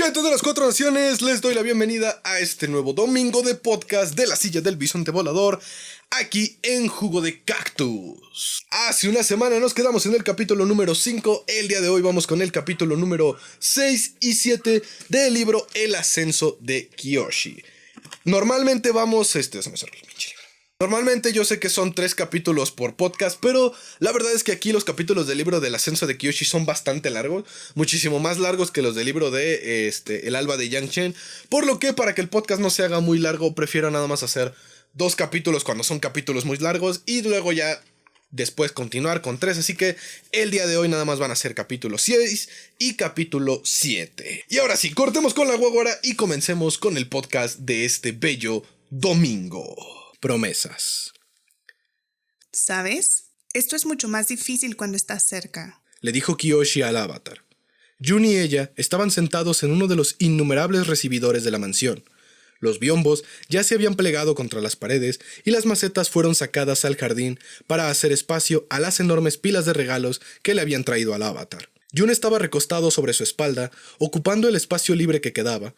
Gente de las Cuatro Naciones, les doy la bienvenida a este nuevo domingo de podcast de la silla del bisonte volador, aquí en Jugo de Cactus. Hace una semana nos quedamos en el capítulo número 5, el día de hoy vamos con el capítulo número 6 y 7 del libro El Ascenso de Kyoshi. Normalmente vamos, Normalmente yo sé que son 3 capítulos por podcast, pero la verdad es que aquí los capítulos del libro del Ascenso de Kyoshi son bastante largos, muchísimo más largos que los del libro de El Alba de Yang Chen, por lo que para que el podcast no se haga muy largo, prefiero nada más hacer 2 capítulos cuando son capítulos muy largos y luego ya después continuar con 3, así que el día de hoy nada más van a ser capítulo 6 y capítulo 7. Y ahora sí, cortemos con la guagua y comencemos con el podcast de este bello domingo. Promesas. ¿Sabes? Esto es mucho más difícil cuando estás cerca, le dijo Kyoshi al avatar. Jun y ella estaban sentados en uno de los innumerables recibidores de la mansión. Los biombos ya se habían plegado contra las paredes y las macetas fueron sacadas al jardín para hacer espacio a las enormes pilas de regalos que le habían traído al avatar. Jun estaba recostado sobre su espalda, ocupando el espacio libre que quedaba.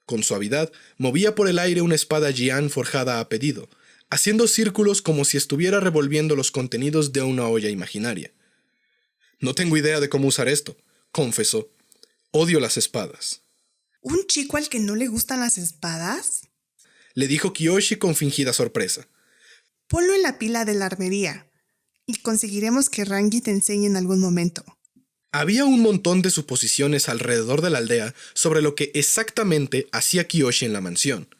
Con suavidad, movía por el aire una espada Jian forjada a pedido, haciendo círculos como si estuviera revolviendo los contenidos de una olla imaginaria. No tengo idea de cómo usar esto, confesó. Odio las espadas. ¿Un chico al que no le gustan las espadas? Le dijo Kyoshi con fingida sorpresa. Ponlo en la pila de la armería y conseguiremos que Rangi te enseñe en algún momento. Había un montón de suposiciones alrededor de la aldea sobre lo que exactamente hacía Kyoshi en la mansión.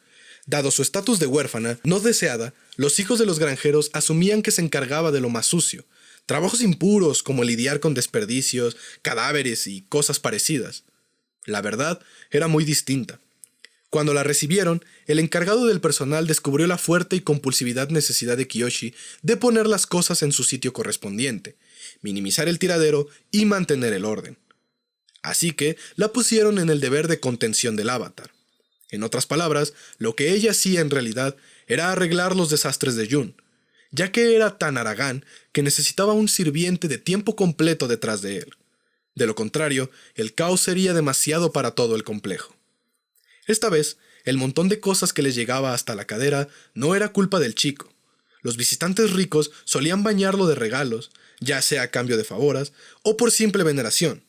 Dado su estatus de huérfana no deseada, los hijos de los granjeros asumían que se encargaba de lo más sucio, trabajos impuros como lidiar con desperdicios, cadáveres y cosas parecidas. La verdad era muy distinta. Cuando la recibieron, el encargado del personal descubrió la fuerte y compulsividad necesidad de Kyoshi de poner las cosas en su sitio correspondiente, minimizar el tiradero y mantener el orden. Así que la pusieron en el deber de contención del avatar. En otras palabras, lo que ella hacía en realidad era arreglar los desastres de Jun, ya que era tan haragán que necesitaba un sirviente de tiempo completo detrás de él. De lo contrario, el caos sería demasiado para todo el complejo. Esta vez, el montón de cosas que les llegaba hasta la cadera no era culpa del chico. Los visitantes ricos solían bañarlo de regalos, ya sea a cambio de favoras o por simple veneración.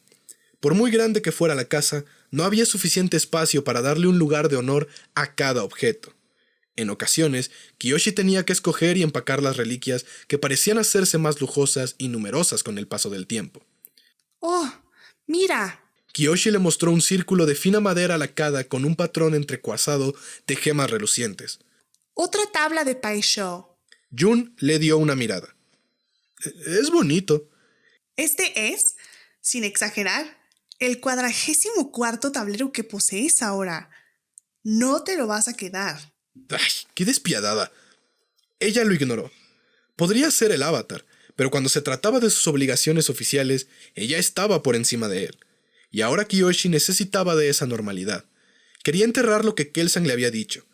Por muy grande que fuera la casa, no había suficiente espacio para darle un lugar de honor a cada objeto. En ocasiones, Kyoshi tenía que escoger y empacar las reliquias que parecían hacerse más lujosas y numerosas con el paso del tiempo. ¡Oh, mira! Kyoshi le mostró un círculo de fina madera lacada con un patrón entrecuazado de gemas relucientes. ¡Otra tabla de Paisho! Jun le dio una mirada. Es bonito. Este es, sin exagerar, el 44º tablero que posees ahora. No te lo vas a quedar. ¡Ay, qué despiadada! Ella lo ignoró. Podría ser el avatar, pero cuando se trataba de sus obligaciones oficiales, ella estaba por encima de él. Y ahora Kyoshi necesitaba de esa normalidad. Quería enterrar lo que Kelsang le había dicho.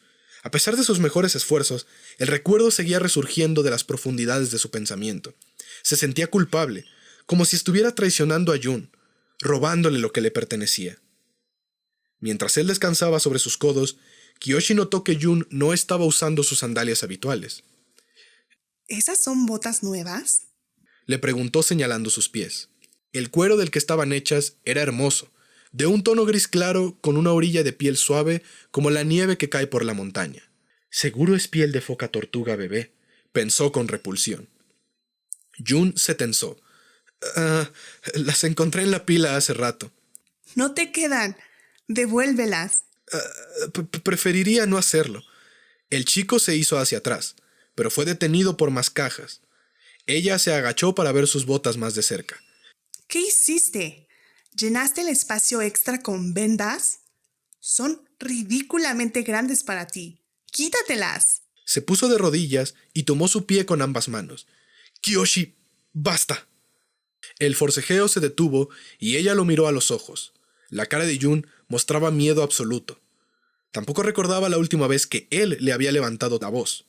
A pesar de sus mejores esfuerzos, el recuerdo seguía resurgiendo de las profundidades de su pensamiento. Se sentía culpable, como si estuviera traicionando a Jun, robándole lo que le pertenecía. Mientras él descansaba sobre sus codos, Kyoshi notó que Jun no estaba usando sus sandalias habituales. ¿Esas son botas nuevas? Le preguntó señalando sus pies. El cuero del que estaban hechas era hermoso, de un tono gris claro con una orilla de piel suave como la nieve que cae por la montaña. Seguro es piel de foca tortuga bebé, pensó con repulsión. Jun se tensó. Las encontré en la pila hace rato. No te quedan. Devuélvelas. Preferiría no hacerlo. El chico se hizo hacia atrás, pero fue detenido por más cajas. Ella se agachó para ver sus botas más de cerca. ¿Qué hiciste? ¿Llenaste el espacio extra con vendas? Son ridículamente grandes para ti. ¡Quítatelas! Se puso de rodillas y tomó su pie con ambas manos. Kyoshi, basta. El forcejeo se detuvo y ella lo miró a los ojos. La cara de Jun mostraba miedo absoluto. Tampoco recordaba la última vez que él le había levantado la voz.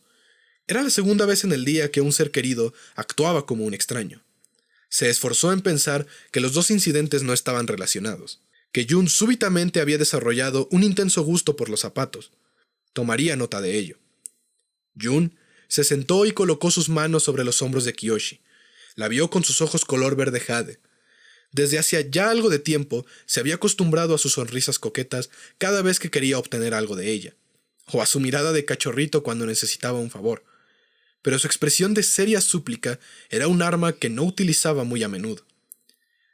Era la segunda vez en el día que un ser querido actuaba como un extraño. Se esforzó en pensar que los dos incidentes no estaban relacionados. que Jun súbitamente había desarrollado un intenso gusto por los zapatos. Tomaría nota de ello. Jun se sentó y colocó sus manos sobre los hombros de Kiyoshi. La vio con sus ojos color verde jade. Desde hacía ya algo de tiempo se había acostumbrado a sus sonrisas coquetas cada vez que quería obtener algo de ella, o a su mirada de cachorrito cuando necesitaba un favor. Pero su expresión de seria súplica era un arma que no utilizaba muy a menudo.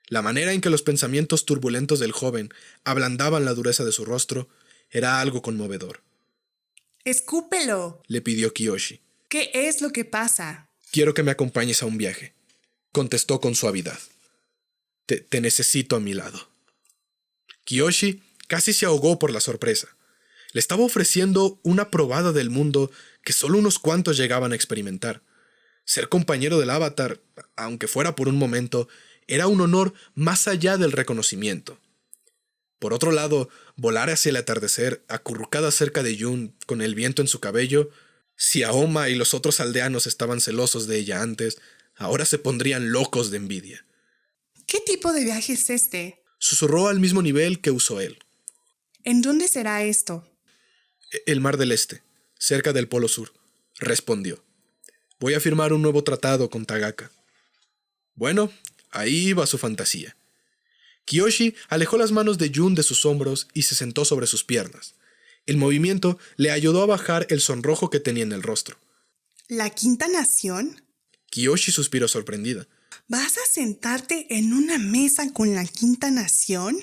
La manera en que los pensamientos turbulentos del joven ablandaban la dureza de su rostro era algo conmovedor. ¡Escúpelo! Le pidió Kiyoshi. ¿Qué es lo que pasa? Quiero que me acompañes a un viaje, contestó con suavidad. Te necesito a mi lado. Kiyoshi casi se ahogó por la sorpresa. Le estaba ofreciendo una probada del mundo que solo unos cuantos llegaban a experimentar. Ser compañero del Avatar, aunque fuera por un momento, era un honor más allá del reconocimiento. Por otro lado, volar hacia el atardecer, acurrucada cerca de Jun, con el viento en su cabello, si Aoma y los otros aldeanos estaban celosos de ella antes, ahora se pondrían locos de envidia. ¿Qué tipo de viaje es este? Susurró al mismo nivel que usó él. ¿En dónde será esto? El Mar del Este, cerca del Polo Sur, respondió. Voy a firmar un nuevo tratado con Tagaka. Bueno, ahí va su fantasía. Kiyoshi alejó las manos de Jun de sus hombros y se sentó sobre sus piernas. El movimiento le ayudó a bajar el sonrojo que tenía en el rostro. ¿La Quinta Nación? Kiyoshi suspiró sorprendida. ¿Vas a sentarte en una mesa con la Quinta Nación?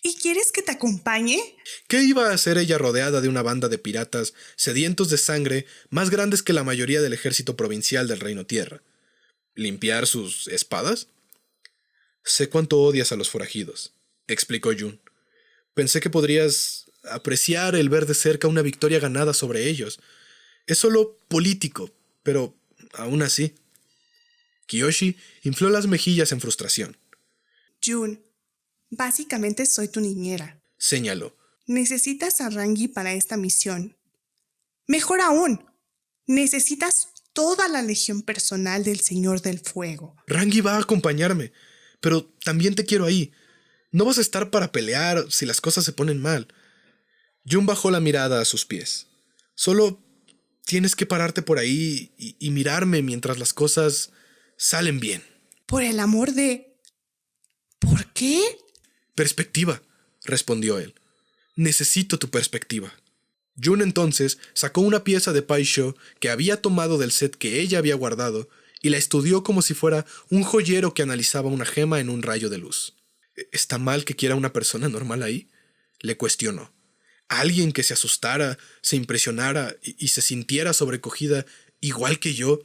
¿Y quieres que te acompañe? ¿Qué iba a hacer ella rodeada de una banda de piratas sedientos de sangre más grandes que la mayoría del ejército provincial del Reino Tierra? ¿Limpiar sus espadas? Sé cuánto odias a los forajidos, explicó Jun. Pensé que podrías apreciar el ver de cerca una victoria ganada sobre ellos. Es solo político, pero aún así. Kiyoshi infló las mejillas en frustración. Jun, básicamente soy tu niñera. Señaló. Necesitas a Rangi para esta misión. Mejor aún, necesitas toda la legión personal del Señor del Fuego. Rangi va a acompañarme, pero también te quiero ahí. No vas a estar para pelear si las cosas se ponen mal. Jun bajó la mirada a sus pies. Solo tienes que pararte por ahí y mirarme mientras las cosas salen bien. Por el amor de... ¿Por qué? Perspectiva, respondió él. Necesito tu perspectiva. Jun entonces sacó una pieza de Paisho que había tomado del set que ella había guardado y la estudió como si fuera un joyero que analizaba una gema en un rayo de luz. ¿Está mal que quiera una persona normal ahí?, le cuestionó. ¿Alguien que se asustara, se impresionara y se sintiera sobrecogida igual que yo,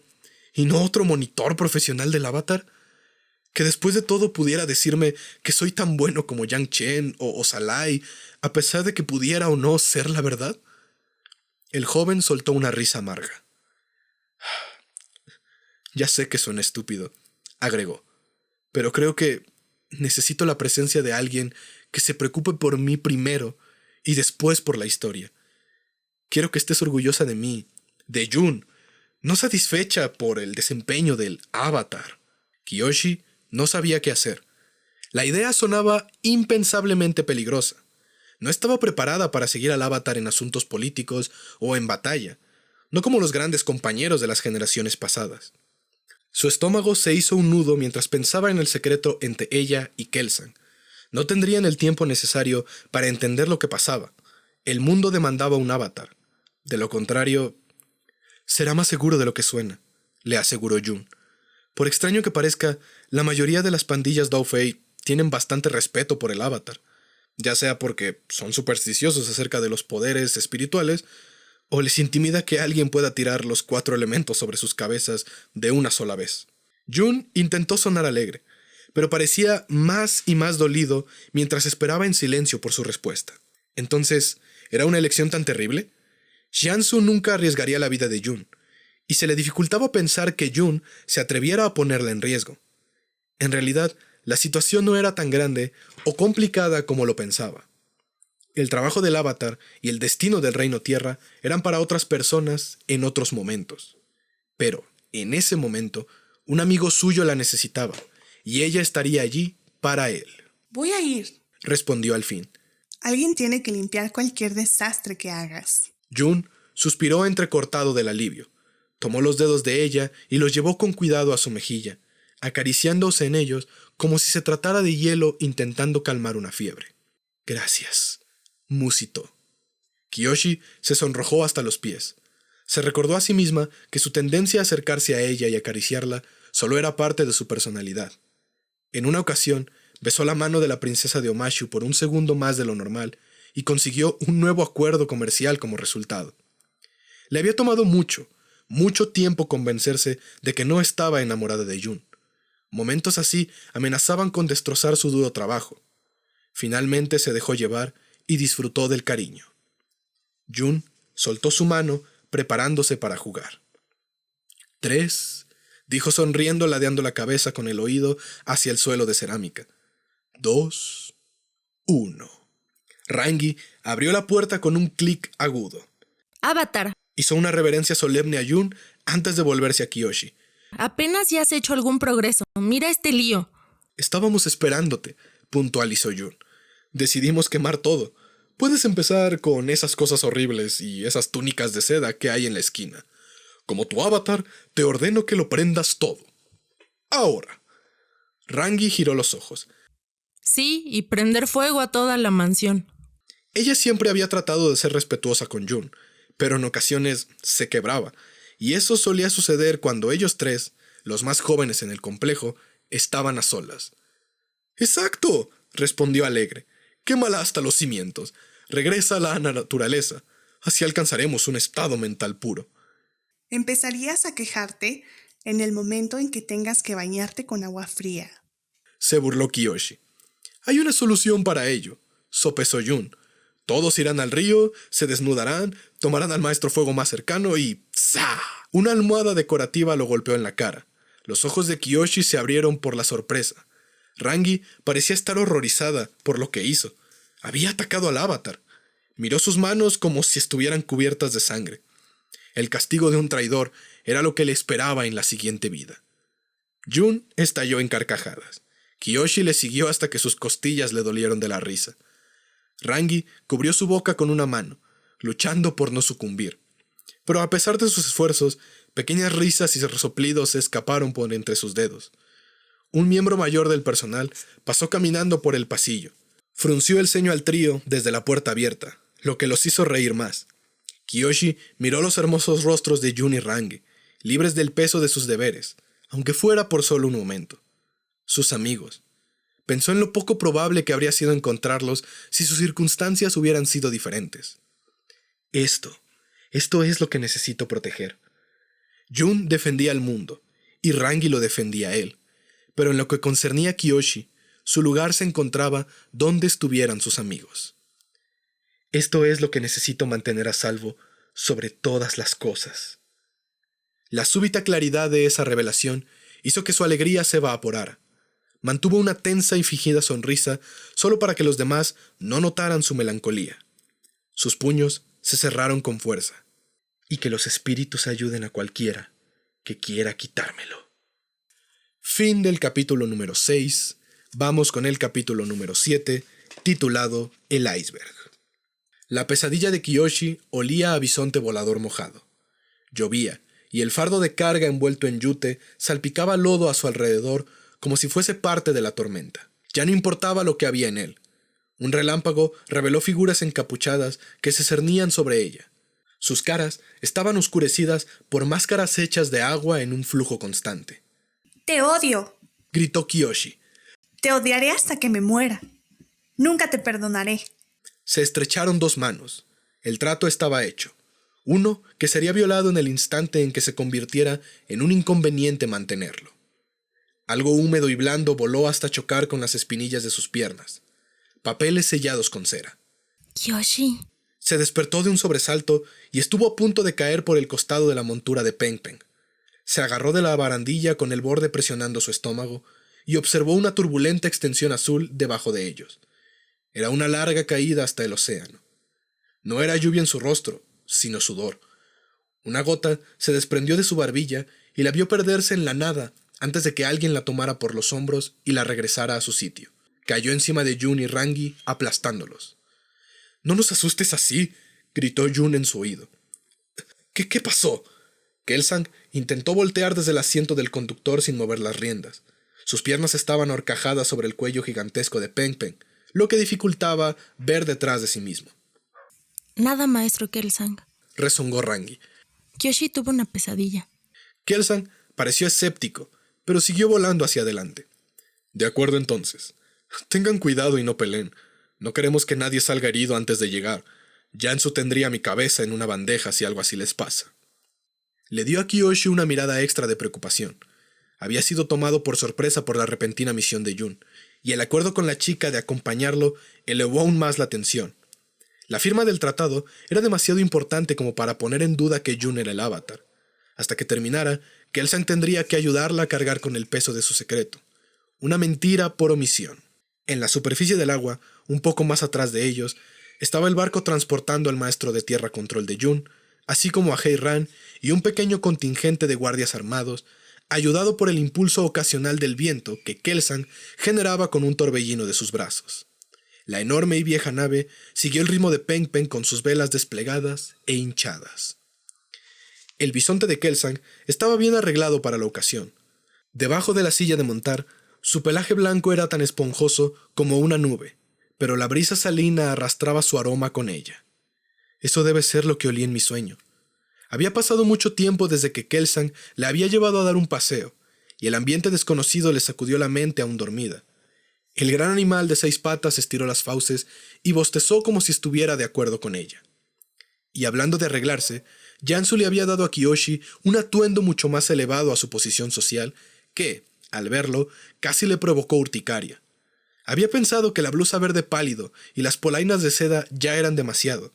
y no otro monitor profesional del Avatar? ¿Que después de todo pudiera decirme que soy tan bueno como Yang Chen o Salai, a pesar de que pudiera o no ser la verdad? El joven soltó una risa amarga. Ya sé que suena estúpido, agregó, pero creo que necesito la presencia de alguien que se preocupe por mí primero y después por la historia. Quiero que estés orgullosa de mí, de Jun, no satisfecha por el desempeño del Avatar. Kiyoshi no sabía qué hacer. La idea sonaba impensablemente peligrosa. No estaba preparada para seguir al Avatar en asuntos políticos o en batalla, no como los grandes compañeros de las generaciones pasadas. Su estómago se hizo un nudo mientras pensaba en el secreto entre ella y Kelsan. No tendrían el tiempo necesario para entender lo que pasaba. El mundo demandaba un Avatar. De lo contrario, será más seguro de lo que suena, le aseguró Jun. Por extraño que parezca, la mayoría de las pandillas Dao Fei tienen bastante respeto por el Avatar, ya sea porque son supersticiosos acerca de los poderes espirituales, o les intimida que alguien pueda tirar los 4 elementos sobre sus cabezas de una sola vez. Jun intentó sonar alegre, pero parecía más y más dolido mientras esperaba en silencio por su respuesta. Entonces, ¿era una elección tan terrible? Jianzu nunca arriesgaría la vida de Jun, y se le dificultaba pensar que Jun se atreviera a ponerla en riesgo. En realidad, la situación no era tan grande o complicada como lo pensaba. El trabajo del Avatar y el destino del Reino Tierra eran para otras personas en otros momentos. Pero, en ese momento, un amigo suyo la necesitaba, y ella estaría allí para él. Voy a ir. respondió al fin. Alguien tiene que limpiar cualquier desastre que hagas. Jun suspiró entrecortado del alivio. Tomó los dedos de ella y los llevó con cuidado a su mejilla, acariciándose en ellos como si se tratara de hielo intentando calmar una fiebre. Gracias, musitó. Kiyoshi se sonrojó hasta los pies. Se recordó a sí misma que su tendencia a acercarse a ella y acariciarla solo era parte de su personalidad. En una ocasión, besó la mano de la princesa de Omashu por un segundo más de lo normal y consiguió un nuevo acuerdo comercial como resultado. Le había tomado mucho tiempo convencerse de que no estaba enamorada de Jun. Momentos así amenazaban con destrozar su duro trabajo. Finalmente se dejó llevar y disfrutó del cariño. Jun soltó su mano, preparándose para jugar. 3, dijo sonriendo, ladeando la cabeza con el oído hacia el suelo de cerámica. 2, 1. Rangi abrió la puerta con un clic agudo. Avatar, Hizo una reverencia solemne a Jun antes de volverse a Kiyoshi. apenas ya has hecho algún progreso. Mira este lío. Estábamos esperándote, puntualizó Jun. Decidimos quemar todo. Puedes empezar con esas cosas horribles y esas túnicas de seda que hay en la esquina. Como tu avatar, te ordeno que lo prendas todo. Ahora. Rangi giró los ojos. Sí, y prender fuego a toda la mansión. Ella siempre había tratado de ser respetuosa con Jun, pero en ocasiones se quebraba, y eso solía suceder cuando ellos tres, los más jóvenes en el complejo, estaban a solas. ¡Exacto!, respondió alegre. Quémala hasta los cimientos. Regresa a la naturaleza. Así alcanzaremos un estado mental puro. Empezarías a quejarte en el momento en que tengas que bañarte con agua fría. Se burló Kiyoshi. Hay una solución para ello, sopesó Jun. Todos irán al río, se desnudarán, tomarán al maestro fuego más cercano y ¡za! Una almohada decorativa lo golpeó en la cara. Los ojos de Kiyoshi se abrieron por la sorpresa. Rangi parecía estar horrorizada por lo que hizo. Había atacado al avatar. Miró sus manos como si estuvieran cubiertas de sangre. El castigo de un traidor era lo que le esperaba en la siguiente vida. Jun estalló en carcajadas. Kiyoshi le siguió hasta que sus costillas le dolieron de la risa. Rangi cubrió su boca con una mano, luchando por no sucumbir. Pero a pesar de sus esfuerzos, pequeñas risas y resoplidos se escaparon por entre sus dedos. Un miembro mayor del personal pasó caminando por el pasillo. Frunció el ceño al trío desde la puerta abierta, lo que los hizo reír más. Kiyoshi miró los hermosos rostros de Jun y Rangi, libres del peso de sus deberes, aunque fuera por solo un momento. Sus amigos. Pensó en lo poco probable que habría sido encontrarlos si sus circunstancias hubieran sido diferentes. Esto es lo que necesito proteger. Jun defendía al mundo, y Rangi lo defendía a él, pero en lo que concernía a Kiyoshi, su lugar se encontraba donde estuvieran sus amigos. Esto es lo que necesito mantener a salvo sobre todas las cosas. La súbita claridad de esa revelación hizo que su alegría se evaporara. Mantuvo una tensa y fingida sonrisa solo para que los demás no notaran su melancolía. Sus puños se cerraron con fuerza. Y que los espíritus ayuden a cualquiera que quiera quitármelo. Fin del capítulo número 6. Vamos con el capítulo número 7, titulado El iceberg. La pesadilla de Kiyoshi olía a bisonte volador mojado. Llovía, y el fardo de carga envuelto en yute salpicaba lodo a su alrededor como si fuese parte de la tormenta. Ya no importaba lo que había en él. Un relámpago reveló figuras encapuchadas que se cernían sobre ella. Sus caras estaban oscurecidas por máscaras hechas de agua en un flujo constante. ¡Te odio! Gritó Kiyoshi. Te odiaré hasta que me muera. Nunca te perdonaré. Se estrecharon dos manos. El trato estaba hecho. Uno que sería violado en el instante en que se convirtiera en un inconveniente mantenerlo. Algo húmedo y blando voló hasta chocar con las espinillas de sus piernas. Papeles sellados con cera. Kiyoshi. Se despertó de un sobresalto y estuvo a punto de caer por el costado de la montura de Peng Peng. Se agarró de la barandilla con el borde presionando su estómago y observó una turbulenta extensión azul debajo de ellos. Era una larga caída hasta el océano. No era lluvia en su rostro, sino sudor. Una gota se desprendió de su barbilla y la vio perderse en la nada antes de que alguien la tomara por los hombros y la regresara a su sitio. cayó encima de Jun y Rangi, aplastándolos. «¡No nos asustes así!», gritó Jun en su oído. ¿Qué pasó? Kelsang intentó voltear desde el asiento del conductor sin mover las riendas. Sus piernas estaban ahorcajadas sobre el cuello gigantesco de Peng Peng, lo que dificultaba ver detrás de sí mismo. Nada, maestro Kelsang. Rezongó Rangi. Kyoshi tuvo una pesadilla. Kelsang pareció escéptico, pero siguió volando hacia adelante. De acuerdo entonces. Tengan cuidado y no peleen. No queremos que nadie salga herido antes de llegar. Jansu tendría mi cabeza en una bandeja si algo así les pasa. Le dio a Kiyoshi una mirada extra de preocupación. Había sido tomado por sorpresa por la repentina misión de Jun, y el acuerdo con la chica de acompañarlo elevó aún más la tensión. La firma del tratado era demasiado importante como para poner en duda que Jun era el avatar. Hasta que terminara, Kelsang tendría que ayudarla a cargar con el peso de su secreto. Una mentira por omisión. En la superficie del agua, un poco más atrás de ellos, estaba el barco transportando al maestro de tierra control de Jun, así como a Hei-Ran y un pequeño contingente de guardias armados, ayudado por el impulso ocasional del viento que Kelsang generaba con un torbellino de sus brazos. La enorme y vieja nave siguió el ritmo de Peng Peng con sus velas desplegadas e hinchadas. El bisonte de Kelsang estaba bien arreglado para la ocasión. Debajo de la silla de montar, su pelaje blanco era tan esponjoso como una nube, pero la brisa salina arrastraba su aroma con ella. Eso debe ser lo que olí en mi sueño. Había pasado mucho tiempo desde que Kelsang le había llevado a dar un paseo, y el ambiente desconocido le sacudió la mente aún dormida. El gran animal de 6 patas estiró las fauces y bostezó como si estuviera de acuerdo con ella. Y hablando de arreglarse, Jansu le había dado a Kiyoshi un atuendo mucho más elevado a su posición social que, al verlo, casi le provocó urticaria. Había pensado que la blusa verde pálido y las polainas de seda ya eran demasiado.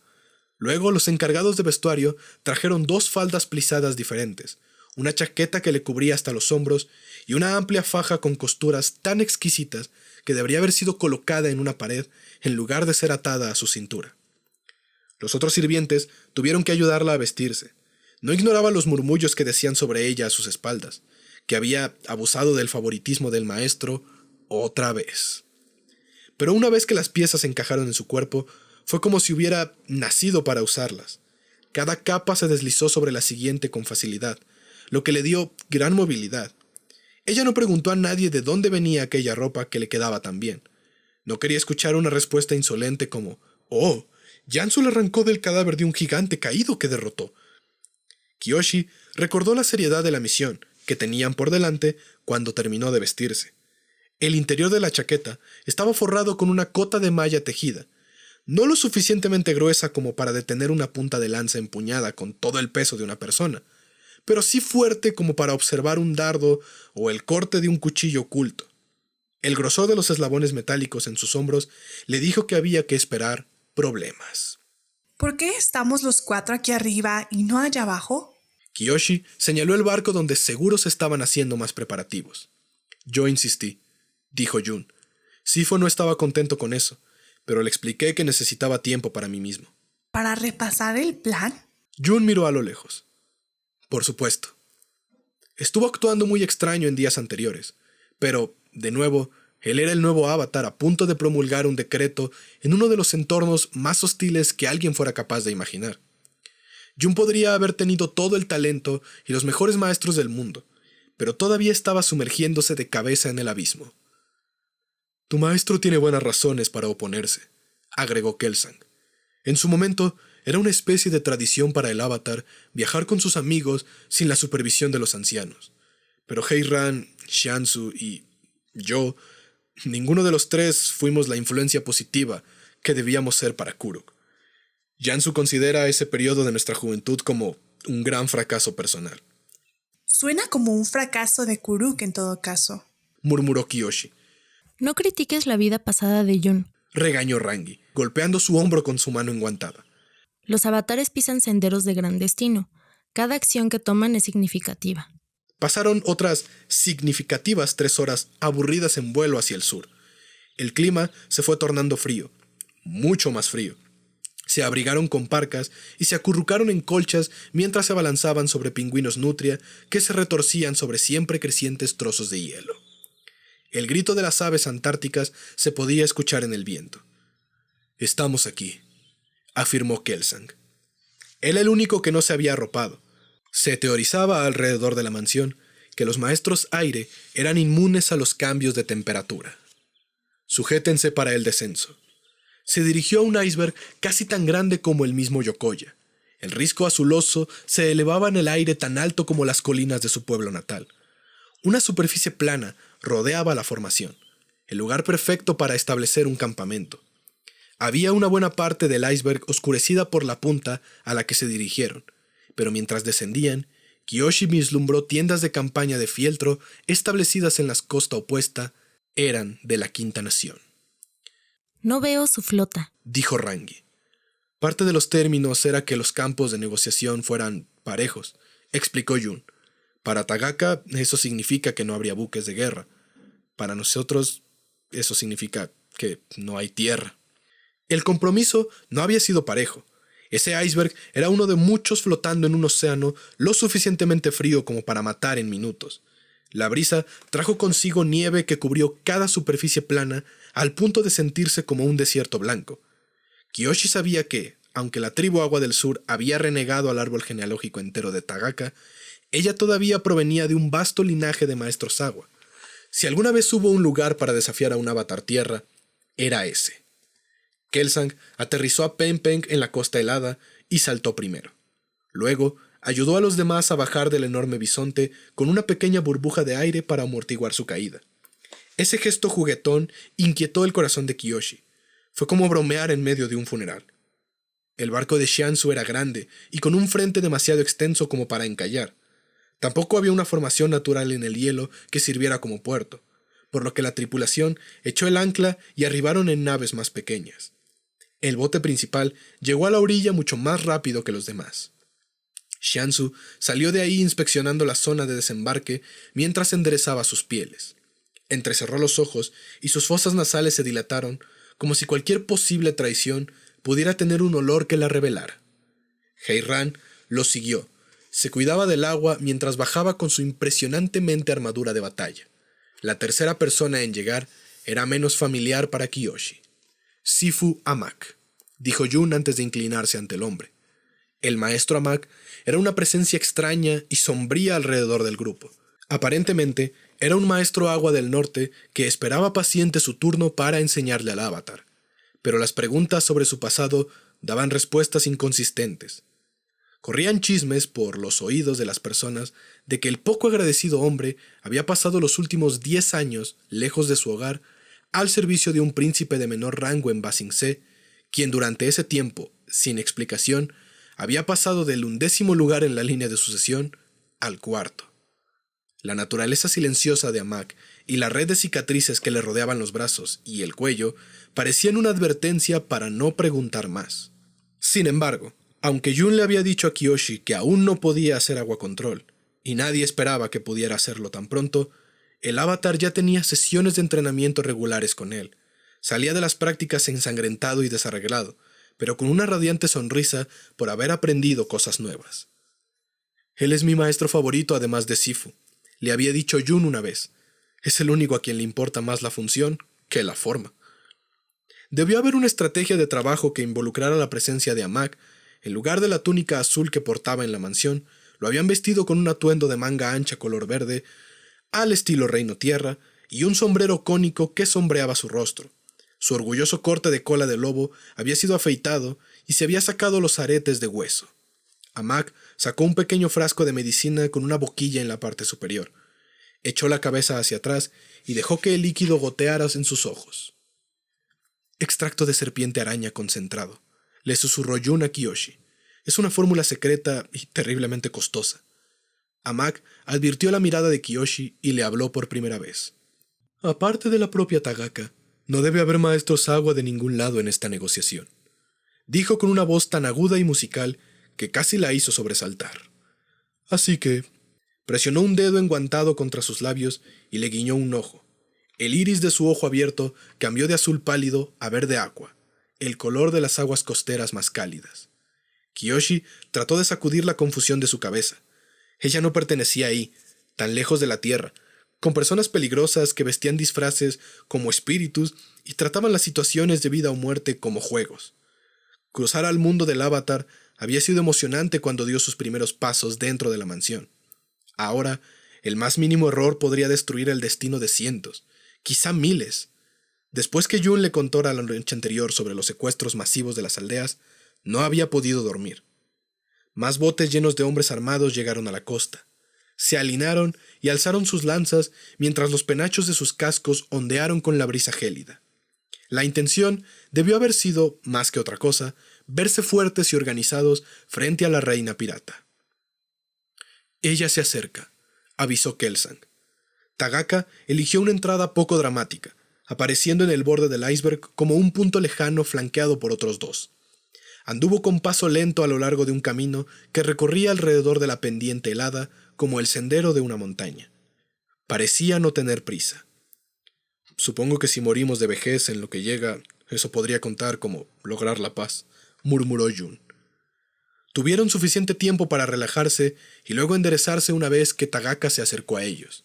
Luego los encargados de vestuario trajeron 2 faldas plisadas diferentes, una chaqueta que le cubría hasta los hombros y una amplia faja con costuras tan exquisitas que debería haber sido colocada en una pared en lugar de ser atada a su cintura. Los otros sirvientes tuvieron que ayudarla a vestirse. No ignoraba los murmullos que decían sobre ella a sus espaldas, que había abusado del favoritismo del maestro otra vez. Pero una vez que las piezas encajaron en su cuerpo, fue como si hubiera nacido para usarlas. Cada capa se deslizó sobre la siguiente con facilidad, lo que le dio gran movilidad. Ella no preguntó a nadie de dónde venía aquella ropa que le quedaba tan bien. No quería escuchar una respuesta insolente como «Oh, Jansu le arrancó del cadáver de un gigante caído que derrotó». Kiyoshi recordó la seriedad de la misión que tenían por delante cuando terminó de vestirse. El interior de la chaqueta estaba forrado con una cota de malla tejida, no lo suficientemente gruesa como para detener una punta de lanza empuñada con todo el peso de una persona, pero sí fuerte como para observar un dardo o el corte de un cuchillo oculto. El grosor de los eslabones metálicos en sus hombros le dijo que había que esperar problemas. ¿Por qué estamos los 4 aquí arriba y no allá abajo? Kiyoshi señaló el barco donde seguro se estaban haciendo más preparativos. Yo insistí, dijo Jun. Sifo no estaba contento con eso, pero le expliqué que necesitaba tiempo para mí mismo. ¿Para repasar el plan? Jun miró a lo lejos. Por supuesto. Estuvo actuando muy extraño en días anteriores, pero, de nuevo, él era el nuevo avatar a punto de promulgar un decreto en uno de los entornos más hostiles que alguien fuera capaz de imaginar. Jun podría haber tenido todo el talento y los mejores maestros del mundo, pero todavía estaba sumergiéndose de cabeza en el abismo. Tu maestro tiene buenas razones para oponerse, agregó Kelsang. En su momento, era una especie de tradición para el avatar viajar con sus amigos sin la supervisión de los ancianos. Pero Hei-Ran, Xianzu y yo, ninguno de los 3 fuimos la influencia positiva que debíamos ser para Kuruk. Jansu considera ese periodo de nuestra juventud como un gran fracaso personal. Suena como un fracaso de Kuruk en todo caso, murmuró Kiyoshi. No critiques la vida pasada de Jun. Regañó Rangi, golpeando su hombro con su mano enguantada. Los avatares pisan senderos de gran destino. Cada acción que toman es significativa. Pasaron otras significativas 3 horas aburridas en vuelo hacia el sur. El clima se fue tornando frío, mucho más frío. Se abrigaron con parcas y se acurrucaron en colchas mientras se abalanzaban sobre pingüinos nutria que se retorcían sobre siempre crecientes trozos de hielo. El grito de las aves antárticas se podía escuchar en el viento. «Estamos aquí», afirmó Kelsang. Era el único que no se había arropado. Se teorizaba alrededor de la mansión que los maestros aire eran inmunes a los cambios de temperatura. «Sujétense para el descenso». Se dirigió a un iceberg casi tan grande como el mismo Yokoya. El risco azuloso se elevaba en el aire tan alto como las colinas de su pueblo natal. Una superficie plana rodeaba la formación, el lugar perfecto para establecer un campamento. Había una buena parte del iceberg oscurecida por la punta a la que se dirigieron, pero mientras descendían, Kiyoshi vislumbró tiendas de campaña de fieltro establecidas en la costa opuesta. Eran de la Quinta Nación. No veo su flota, dijo Rangi. Parte de los términos era que los campos de negociación fueran parejos, explicó Jun. Para Tagaka eso significa que no habría buques de guerra. Para nosotros eso significa que no hay tierra. El compromiso no había sido parejo. Ese iceberg era uno de muchos flotando en un océano lo suficientemente frío como para matar en minutos. La brisa trajo consigo nieve que cubrió cada superficie plana al punto de sentirse como un desierto blanco. Kiyoshi sabía que, aunque la tribu Agua del Sur había renegado al árbol genealógico entero de Tagaka, ella todavía provenía de un vasto linaje de maestros agua. Si alguna vez hubo un lugar para desafiar a un avatar tierra, era ese. Kelsang aterrizó a Pen Peng en la costa helada y saltó primero. Luego, ayudó a los demás a bajar del enorme bisonte con una pequeña burbuja de aire para amortiguar su caída. Ese gesto juguetón inquietó el corazón de Kiyoshi. Fue como bromear en medio de un funeral. El barco de Xiansu era grande y con un frente demasiado extenso como para encallar. Tampoco había una formación natural en el hielo que sirviera como puerto, por lo que la tripulación echó el ancla y arribaron en naves más pequeñas. El bote principal llegó a la orilla mucho más rápido que los demás. Xiansu salió de ahí inspeccionando la zona de desembarque mientras enderezaba sus pieles. Entrecerró los ojos y sus fosas nasales se dilataron como si cualquier posible traición pudiera tener un olor que la revelara. Heiran lo siguió. Se cuidaba del agua mientras bajaba con su impresionantemente armadura de batalla. La tercera persona en llegar era menos familiar para Kiyoshi. Sifu Amak, dijo Jun antes de inclinarse ante el hombre. El maestro Amak era una presencia extraña y sombría alrededor del grupo. Aparentemente, era un maestro agua del norte que esperaba paciente su turno para enseñarle al avatar. Pero las preguntas sobre su pasado daban respuestas inconsistentes. Corrían chismes por los oídos de las personas de que el poco agradecido hombre había pasado los últimos 10 años lejos de su hogar al servicio de un príncipe de menor rango en Ba Sing Se, quien durante ese tiempo, sin explicación, había pasado del 11º lugar en la línea de sucesión al 4º. La naturaleza silenciosa de Amak y la red de cicatrices que le rodeaban los brazos y el cuello parecían una advertencia para no preguntar más. Sin embargo, aunque Jun le había dicho a Kiyoshi que aún no podía hacer agua control, y nadie esperaba que pudiera hacerlo tan pronto, el avatar ya tenía sesiones de entrenamiento regulares con él. Salía de las prácticas ensangrentado y desarreglado, pero con una radiante sonrisa por haber aprendido cosas nuevas. Él es mi maestro favorito además de Sifu, le había dicho Jun una vez. Es el único a quien le importa más la función que la forma. Debió haber una estrategia de trabajo que involucrara la presencia de Amak. En lugar de la túnica azul que portaba en la mansión, lo habían vestido con un atuendo de manga ancha color verde, al estilo Reino Tierra, y un sombrero cónico que sombreaba su rostro. Su orgulloso corte de cola de lobo había sido afeitado y se había sacado los aretes de hueso. Amak sacó un pequeño frasco de medicina con una boquilla en la parte superior. Echó la cabeza hacia atrás y dejó que el líquido goteara en sus ojos. Extracto de serpiente araña concentrado, le susurró Jun a Kiyoshi. Es una fórmula secreta y terriblemente costosa. Amak advirtió la mirada de Kiyoshi y le habló por primera vez. Aparte de la propia Tagaka, no debe haber maestros agua de ningún lado en esta negociación, dijo con una voz tan aguda y musical que casi la hizo sobresaltar. Así que presionó un dedo enguantado contra sus labios y le guiñó un ojo. El iris de su ojo abierto cambió de azul pálido a verde aqua, el color de las aguas costeras más cálidas. Kiyoshi trató de sacudir la confusión de su cabeza. Ella no pertenecía ahí, tan lejos de la tierra. con personas peligrosas que vestían disfraces como espíritus y trataban las situaciones de vida o muerte como juegos. Cruzar al mundo del Avatar había sido emocionante cuando dio sus primeros pasos dentro de la mansión. Ahora, el más mínimo error podría destruir el destino de cientos, quizá miles. Después que Jun le contara la noche anterior sobre los secuestros masivos de las aldeas, no había podido dormir. Más botes llenos de hombres armados llegaron a la costa. Se alinearon y alzaron sus lanzas mientras los penachos de sus cascos ondearon con la brisa gélida. La intención debió haber sido, más que otra cosa, verse fuertes y organizados frente a la reina pirata. «Ella se acerca», avisó Kelsang. Tagaka eligió una entrada poco dramática, apareciendo en el borde del iceberg como un punto lejano flanqueado por otros dos. Anduvo con paso lento a lo largo de un camino que recorría alrededor de la pendiente helada como el sendero de una montaña. Parecía no tener prisa. «Supongo que si morimos de vejez en lo que llega, eso podría contar como lograr la paz», murmuró Jun. Tuvieron suficiente tiempo para relajarse y luego enderezarse una vez que Tagaka se acercó a ellos.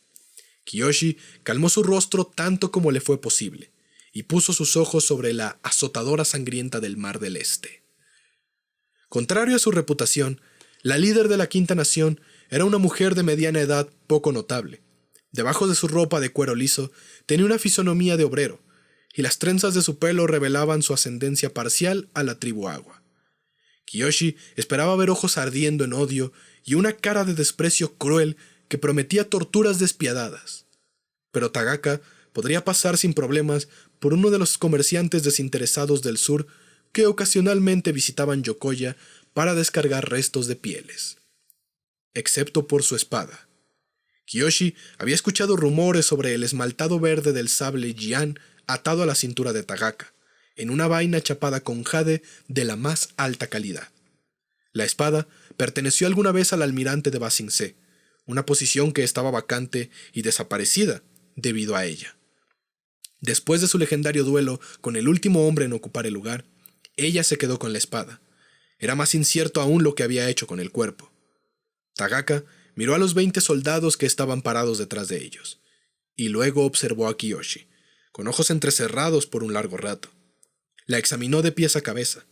Kiyoshi calmó su rostro tanto como le fue posible y puso sus ojos sobre la azotadora sangrienta del Mar del Este. Contrario a su reputación, la líder de la Quinta Nación era una mujer de mediana edad poco notable. Debajo de su ropa de cuero liso tenía una fisonomía de obrero, y las trenzas de su pelo revelaban su ascendencia parcial a la tribu Agua. Kiyoshi esperaba ver ojos ardiendo en odio y una cara de desprecio cruel que prometía torturas despiadadas. Pero Tagaka podría pasar sin problemas por uno de los comerciantes desinteresados del sur que ocasionalmente visitaban Yokoya para descargar restos de pieles. Excepto por su espada. Kiyoshi había escuchado rumores sobre el esmaltado verde del sable Jian atado a la cintura de Tagaka, en una vaina chapada con jade de la más alta calidad. La espada perteneció alguna vez al almirante de Ba Sing Se, una posición que estaba vacante y desaparecida debido a ella. Después de su legendario duelo con el último hombre en ocupar el lugar, ella se quedó con la espada. Era más incierto aún lo que había hecho con el cuerpo. Tagaka miró a los 20 soldados que estaban parados detrás de ellos, y luego observó a Kiyoshi, con ojos entrecerrados por un largo rato. La examinó de pies a cabeza.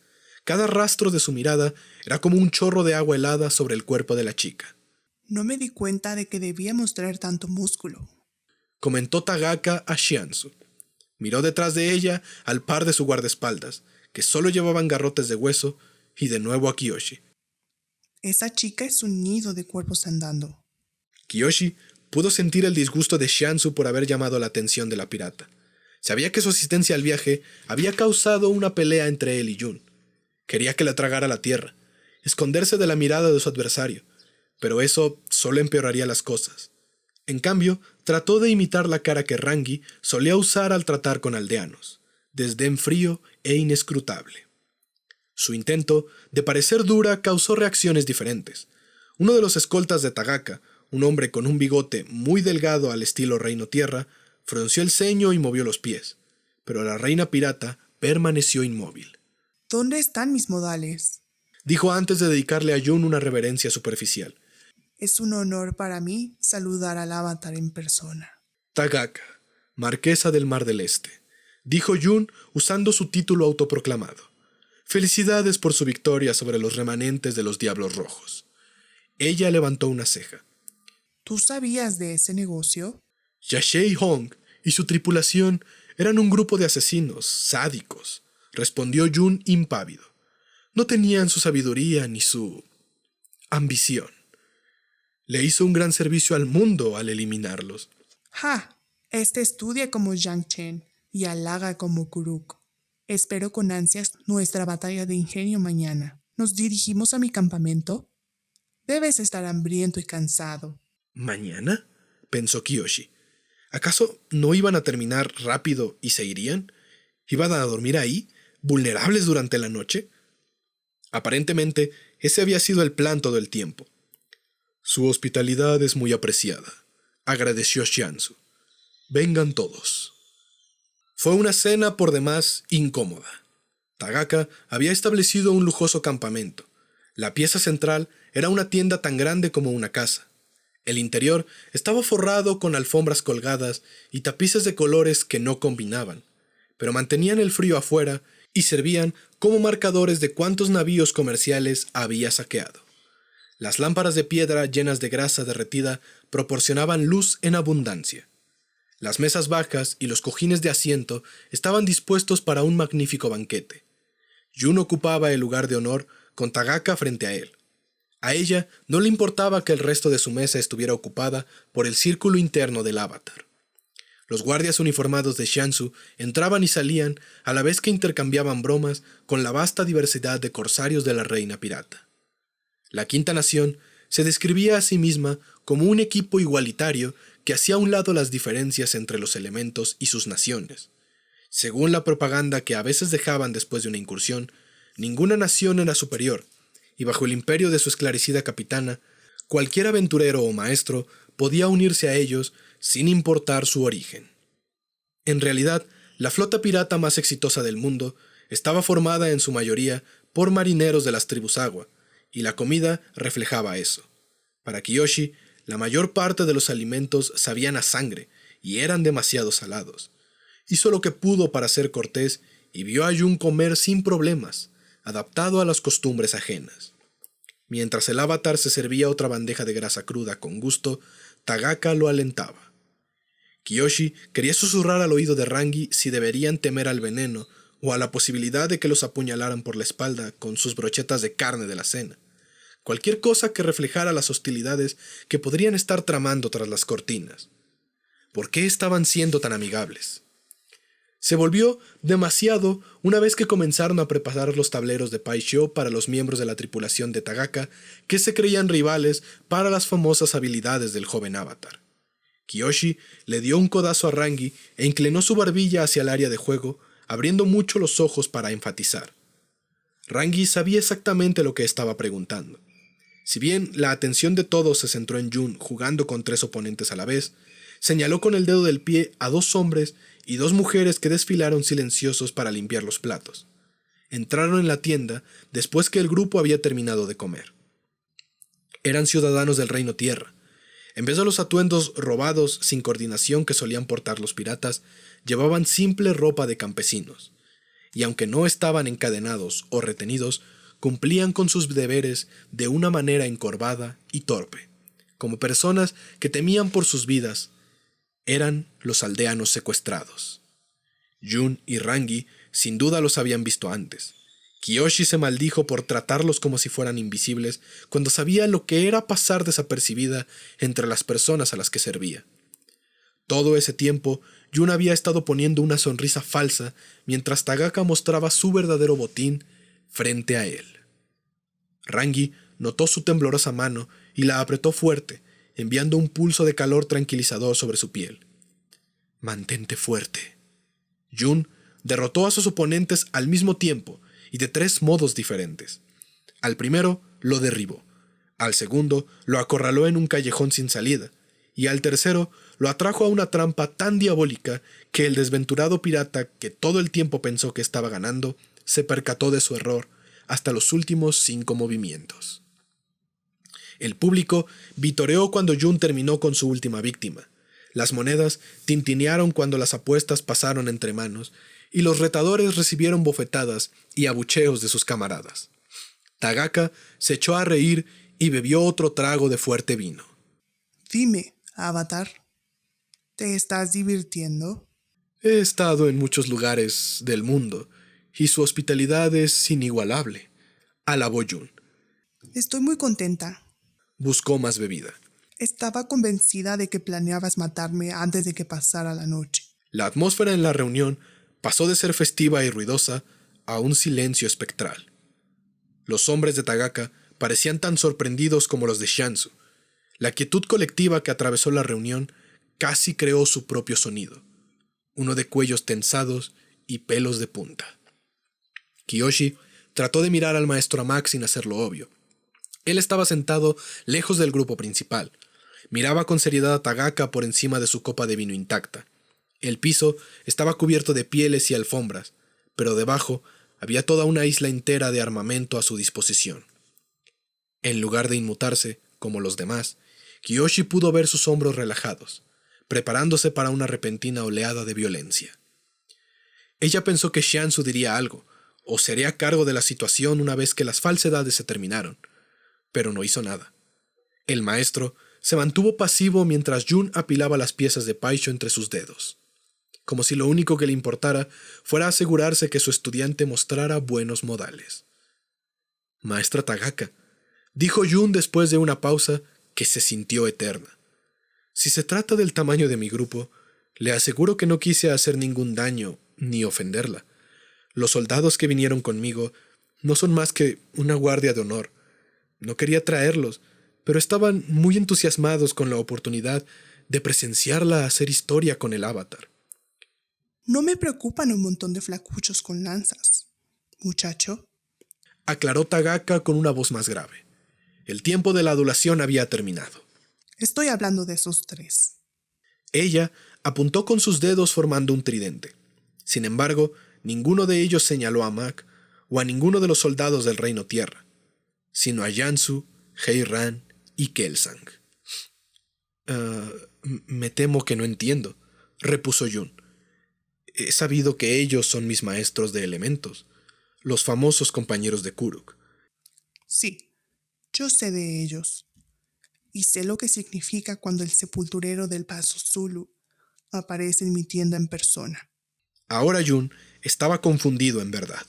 Cada rastro de su mirada era como un chorro de agua helada sobre el cuerpo de la chica. No me di cuenta de que debía mostrar tanto músculo, comentó Tagaka a Shiansu. Miró detrás de ella al par de su guardaespaldas, que solo llevaban garrotes de hueso, y de nuevo a Kiyoshi. Esa chica es un nido de cuerpos andando. Kiyoshi pudo sentir el disgusto de Shiansu por haber llamado la atención de la pirata. Sabía que su asistencia al viaje había causado una pelea entre él y Jun. Quería que la tragara la tierra, esconderse de la mirada de su adversario, pero eso solo empeoraría las cosas. En cambio, trató de imitar la cara que Rangi solía usar al tratar con aldeanos, desdén frío e inescrutable. Su intento de parecer dura causó reacciones diferentes. Uno de los escoltas de Tagaka, un hombre con un bigote muy delgado al estilo Reino Tierra, frunció el ceño y movió los pies, pero la reina pirata permaneció inmóvil. ¿Dónde están mis modales? Dijo antes de dedicarle a Jun una reverencia superficial. Es un honor para mí saludar al Avatar en persona. Tagaka, marquesa del Mar del Este, dijo Jun usando su título autoproclamado. Felicidades por su victoria sobre los remanentes de los Diablos Rojos. Ella levantó una ceja. ¿Tú sabías de ese negocio? Yashei Hong y su tripulación eran un grupo de asesinos sádicos, respondió Jun impávido. No tenían su sabiduría ni su ambición. Le hizo un gran servicio al mundo al eliminarlos. ¡Ja! Este estudia como Yang Chen y halaga como Kuruk. Espero con ansias nuestra batalla de ingenio mañana. ¿Nos dirigimos a mi campamento? Debes estar hambriento y cansado. ¿Mañana?, pensó Kiyoshi. ¿Acaso no iban a terminar rápido y se irían? ¿Iban a dormir ahí, vulnerables durante la noche? Aparentemente, ese había sido el plan todo el tiempo. Su hospitalidad es muy apreciada, agradeció Shiansu. Vengan todos. Fue una cena por demás incómoda. Tagaka había establecido un lujoso campamento. La pieza central era una tienda tan grande como una casa. El interior estaba forrado con alfombras colgadas y tapices de colores que no combinaban, pero mantenían el frío afuera y servían como marcadores de cuántos navíos comerciales había saqueado. Las lámparas de piedra llenas de grasa derretida proporcionaban luz en abundancia. Las mesas bajas y los cojines de asiento estaban dispuestos para un magnífico banquete. Jun ocupaba el lugar de honor con Tagaka frente a él. A ella no le importaba que el resto de su mesa estuviera ocupada por el círculo interno del Avatar. Los guardias uniformados de Shansu entraban y salían a la vez que intercambiaban bromas con la vasta diversidad de corsarios de la reina pirata. La Quinta Nación se describía a sí misma como un equipo igualitario que hacía a un lado las diferencias entre los elementos y sus naciones. Según la propaganda que a veces dejaban después de una incursión, ninguna nación era superior, y bajo el imperio de su esclarecida capitana, cualquier aventurero o maestro podía unirse a ellos sin importar su origen. En realidad, la flota pirata más exitosa del mundo estaba formada en su mayoría por marineros de las tribus Agua, y la comida reflejaba eso. Para Kiyoshi, la mayor parte de los alimentos sabían a sangre y eran demasiado salados. Hizo lo que pudo para ser cortés y vio a Jun comer sin problemas, adaptado a las costumbres ajenas. Mientras el Avatar se servía otra bandeja de grasa cruda con gusto, Tagaka lo alentaba. Kiyoshi quería susurrar al oído de Rangi si deberían temer al veneno o a la posibilidad de que los apuñalaran por la espalda con sus brochetas de carne de la cena. Cualquier cosa que reflejara las hostilidades que podrían estar tramando tras las cortinas. ¿Por qué estaban siendo tan amigables? Se volvió demasiado una vez que comenzaron a preparar los tableros de Paisho para los miembros de la tripulación de Tagaka, que se creían rivales para las famosas habilidades del joven Avatar. Kiyoshi le dio un codazo a Rangi e inclinó su barbilla hacia el área de juego, abriendo mucho los ojos para enfatizar. Rangi sabía exactamente lo que estaba preguntando. Si bien la atención de todos se centró en Jun jugando con 3 oponentes a la vez, señaló con el dedo del pie a 2 hombres y 2 mujeres que desfilaron silenciosos para limpiar los platos. Entraron en la tienda después que el grupo había terminado de comer. Eran ciudadanos del Reino Tierra. En vez de los atuendos robados sin coordinación que solían portar los piratas, llevaban simple ropa de campesinos. Y aunque no estaban encadenados o retenidos, cumplían con sus deberes de una manera encorvada y torpe, como personas que temían por sus vidas. Eran los aldeanos secuestrados. Jun y Rangi sin duda los habían visto antes. Kiyoshi se maldijo por tratarlos como si fueran invisibles cuando sabía lo que era pasar desapercibida entre las personas a las que servía. Todo ese tiempo, Jun había estado poniendo una sonrisa falsa mientras Tagaka mostraba su verdadero botín frente a él. Rangi notó su temblorosa mano y la apretó fuerte, enviando un pulso de calor tranquilizador sobre su piel. «Mantente fuerte». Jun derrotó a sus oponentes al mismo tiempo y de 3 modos diferentes. Al primero lo derribó, al segundo lo acorraló en un callejón sin salida, y al tercero lo atrajo a una trampa tan diabólica que el desventurado pirata, que todo el tiempo pensó que estaba ganando, se percató de su error hasta los últimos 5 movimientos. El público vitoreó cuando Jun terminó con su última víctima. Las monedas tintinearon cuando las apuestas pasaron entre manos, y los retadores recibieron bofetadas y abucheos de sus camaradas. Tagaka se echó a reír y bebió otro trago de fuerte vino. Dime, Avatar, ¿te estás divirtiendo? He estado en muchos lugares del mundo, y su hospitalidad es inigualable, alabó Jun. Estoy muy contenta. Buscó más bebida. Estaba convencida de que planeabas matarme antes de que pasara la noche. La atmósfera en la reunión pasó de ser festiva y ruidosa a un silencio espectral. Los hombres de Tagaka parecían tan sorprendidos como los de Shansu. La quietud colectiva que atravesó la reunión casi creó su propio sonido, uno de cuellos tensados y pelos de punta. Kiyoshi trató de mirar al maestro Amak sin hacerlo obvio. Él estaba sentado lejos del grupo principal. Miraba con seriedad a Tagaka por encima de su copa de vino intacta. El piso estaba cubierto de pieles y alfombras, pero debajo había toda una isla entera de armamento a su disposición. En lugar de inmutarse, como los demás, Kiyoshi pudo ver sus hombros relajados, preparándose para una repentina oleada de violencia. Ella pensó que Xianzu diría algo, o se haría cargo de la situación una vez que las falsedades se terminaron, pero no hizo nada. El maestro se mantuvo pasivo mientras Jun apilaba las piezas de Paisho entre sus dedos, como si lo único que le importara fuera asegurarse que su estudiante mostrara buenos modales. «Maestra Tagaka», dijo Jun después de una pausa que se sintió eterna. «Si se trata del tamaño de mi grupo, le aseguro que no quise hacer ningún daño ni ofenderla. Los soldados que vinieron conmigo no son más que una guardia de honor. No quería traerlos, pero estaban muy entusiasmados con la oportunidad de presenciarla hacer historia con el avatar». No me preocupan un montón de flacuchos con lanzas, muchacho. Aclaró Tagaka con una voz más grave. El tiempo de la adulación había terminado. Estoy hablando de esos 3. Ella apuntó con sus dedos formando un tridente. Sin embargo, ninguno de ellos señaló a Mac o a ninguno de los soldados del Reino Tierra, sino a Yansu, Heiran y Kelsang. Me temo que no entiendo», repuso Jun. «He sabido que ellos son mis maestros de elementos, los famosos compañeros de Kuruk». Sí, yo sé de ellos. Y sé lo que significa cuando el sepulturero del Paso Zulu aparece en mi tienda en persona. Ahora Jun estaba confundido en verdad.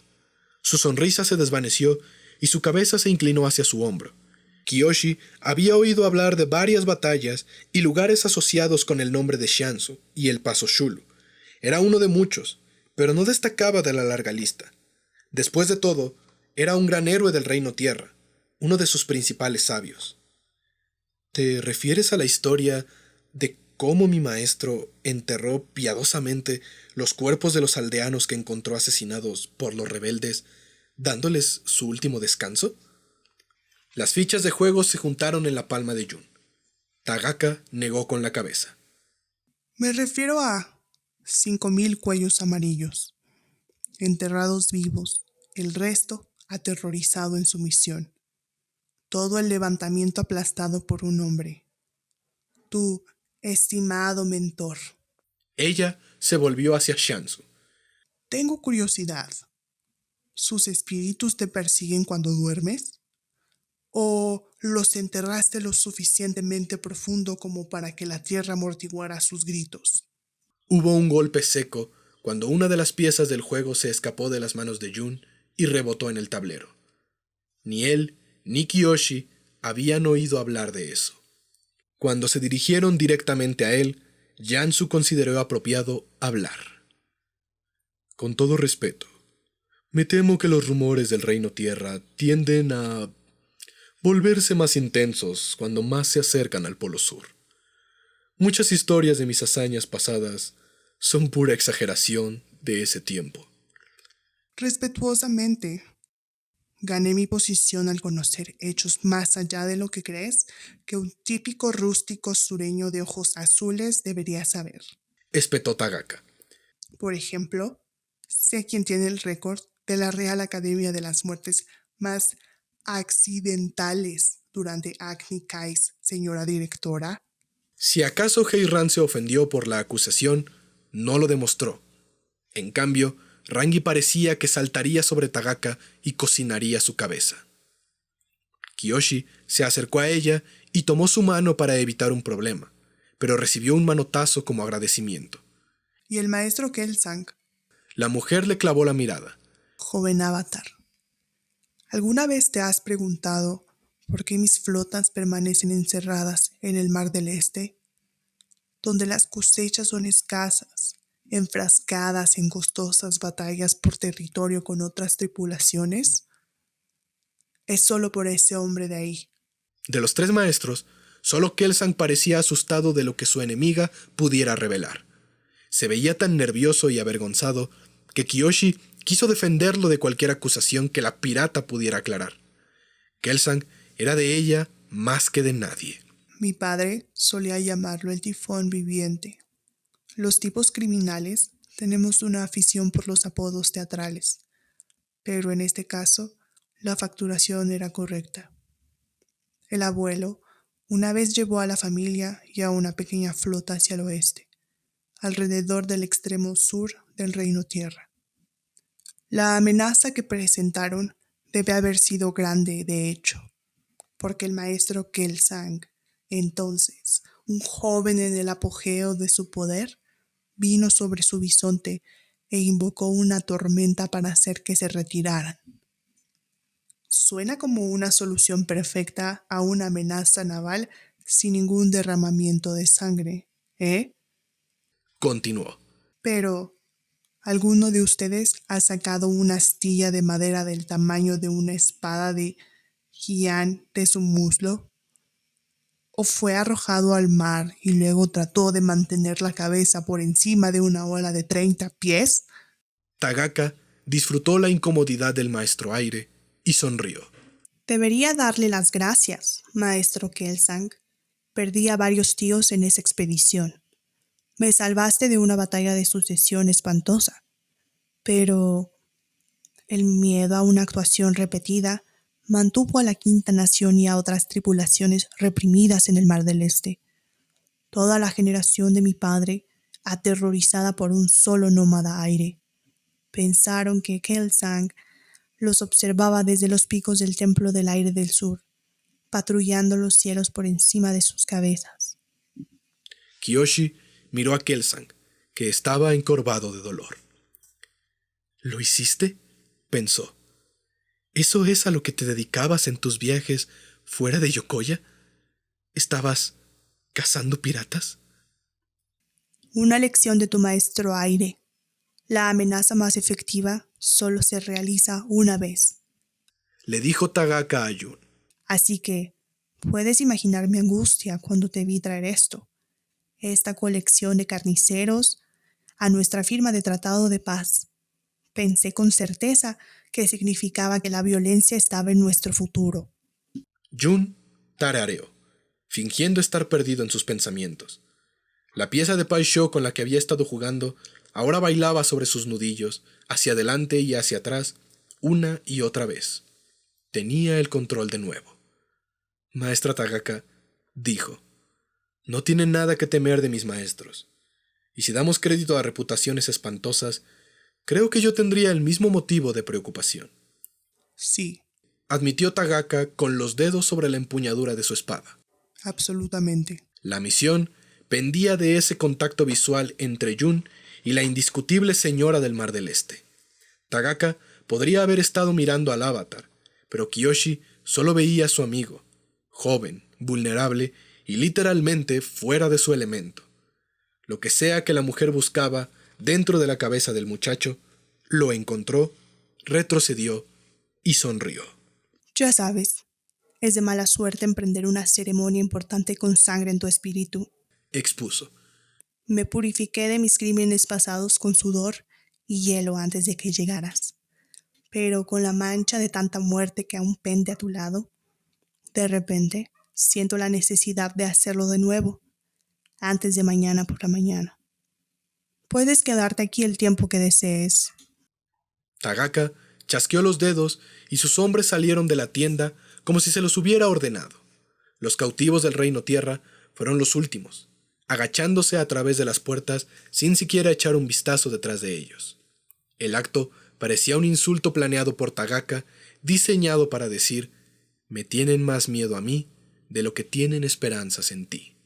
Su sonrisa se desvaneció y su cabeza se inclinó hacia su hombro. Kiyoshi había oído hablar de varias batallas y lugares asociados con el nombre de Xianzu y el Paso Zulu. Era uno de muchos, pero no destacaba de la larga lista. Después de todo, era un gran héroe del Reino Tierra, uno de sus principales sabios. ¿Te refieres a la historia de cómo mi maestro enterró piadosamente los cuerpos de los aldeanos que encontró asesinados por los rebeldes, dándoles su último descanso? Las fichas de juego se juntaron en la palma de Jun. Tagaka negó con la cabeza. Me refiero a 5,000 cuellos amarillos, enterrados vivos, el resto aterrorizado en su misión. Todo el levantamiento aplastado por un hombre. Tu estimado mentor. Ella se volvió hacia Xianzu. Tengo curiosidad. ¿Sus espíritus te persiguen cuando duermes? ¿O los enterraste lo suficientemente profundo como para que la tierra amortiguara sus gritos? Hubo un golpe seco cuando una de las piezas del juego se escapó de las manos de Jun y rebotó en el tablero. Ni él ni Kiyoshi habían oído hablar de eso. Cuando se dirigieron directamente a él, Yansu consideró apropiado hablar. «Con todo respeto, me temo que los rumores del Reino Tierra tienden a volverse más intensos cuando más se acercan al Polo Sur. Muchas historias de mis hazañas pasadas son pura exageración de ese tiempo». Respetuosamente, gané mi posición al conocer hechos más allá de lo que crees que un típico rústico sureño de ojos azules debería saber. Espetó Tagaka. Por ejemplo, sé quién tiene el récord de la Real Academia de las Muertes más accidentales durante Agni Kais, señora directora. Si acaso Heiran se ofendió por la acusación, no lo demostró. En cambio, Rangi parecía que saltaría sobre Tagaka y cocinaría su cabeza. Kiyoshi se acercó a ella y tomó su mano para evitar un problema, pero recibió un manotazo como agradecimiento. ¿Y el maestro Kelsang? La mujer le clavó la mirada. Joven avatar, ¿alguna vez te has preguntado por qué mis flotas permanecen encerradas en el Mar del Este, donde las cosechas son escasas, enfrascadas en costosas batallas por territorio con otras tripulaciones? Es solo por ese hombre de ahí. De los 3 maestros, solo Kelsang parecía asustado de lo que su enemiga pudiera revelar. Se veía tan nervioso y avergonzado que Kiyoshi quiso defenderlo de cualquier acusación que la pirata pudiera aclarar. Kelsang era de ella más que de nadie. Mi padre solía llamarlo el tifón viviente. Los tipos criminales tenemos una afición por los apodos teatrales, pero en este caso la facturación era correcta. El abuelo Una vez llevó a la familia y a una pequeña flota hacia el oeste, alrededor del extremo sur del Reino Tierra. La amenaza que presentaron debe haber sido grande, de hecho, porque el maestro Kelsang, entonces un joven en el apogeo de su poder, vino sobre su bisonte e invocó una tormenta para hacer que se retiraran. Suena como una solución perfecta a una amenaza naval sin ningún derramamiento de sangre, ¿eh? Continuó. Pero, ¿alguno de ustedes ha sacado una astilla de madera del tamaño de una espada de Jian de su muslo? ¿O fue arrojado al mar y luego trató de mantener la cabeza por encima de una ola de 30 pies? Tagaka disfrutó la incomodidad del maestro aire y sonrió. Debería darle las gracias, maestro Kelsang. Perdí a varios tíos en esa expedición. Me salvaste de una batalla de sucesión espantosa. Pero el miedo a una actuación repetida mantuvo a la Quinta Nación y a otras tripulaciones reprimidas en el Mar del Este. Toda la generación de mi padre, aterrorizada por un solo nómada aire, pensaron que Kelsang los observaba desde los picos del Templo del Aire del Sur, patrullando los cielos por encima de sus cabezas. Kiyoshi miró a Kelsang, que estaba encorvado de dolor. ¿Lo hiciste?, pensó. ¿Eso es a lo que te dedicabas en tus viajes fuera de Yokoya? ¿Estabas cazando piratas? Una lección de tu maestro aire. La amenaza más efectiva solo se realiza una vez. Le dijo Tagaka a Jun. Así que puedes imaginar mi angustia cuando te vi traer esto. Esta colección de carniceros a nuestra firma de tratado de paz. Pensé con certeza que significaba que la violencia estaba en nuestro futuro. Jun tarareó, fingiendo estar perdido en sus pensamientos. La pieza de Pai Sho con la que había estado jugando ahora bailaba sobre sus nudillos, hacia adelante y hacia atrás, una y otra vez. Tenía el control de nuevo. Maestra Tagaka dijo, no tienen nada que temer de mis maestros. Y si damos crédito a reputaciones espantosas, creo que yo tendría el mismo motivo de preocupación. Sí, Admitió Tagaka con los dedos sobre la empuñadura de su espada. absolutamente. La misión pendía de ese contacto visual entre Jun y la indiscutible señora del Mar del Este. Tagaka podría haber estado mirando al avatar, pero Kiyoshi solo veía a su amigo, joven, vulnerable y literalmente fuera de su elemento. Lo que sea que la mujer buscaba dentro de la cabeza del muchacho, lo encontró, retrocedió y sonrió. Ya sabes, es de mala suerte emprender una ceremonia importante con sangre en tu espíritu. Expuso. Me purifiqué de mis crímenes pasados con sudor y hielo antes de que llegaras. Pero con la mancha de tanta muerte que aún pende a tu lado, de repente siento la necesidad de hacerlo de nuevo, antes de mañana por la mañana. Puedes quedarte aquí el tiempo que desees. Tagaka chasqueó los dedos y sus hombres salieron de la tienda como si se los hubiera ordenado. Los cautivos del Reino Tierra fueron los últimos, agachándose a través de las puertas sin siquiera echar un vistazo detrás de ellos. El acto parecía un insulto planeado por Tagaka, diseñado para decir, me tienen más miedo a mí de lo que tienen esperanzas en ti.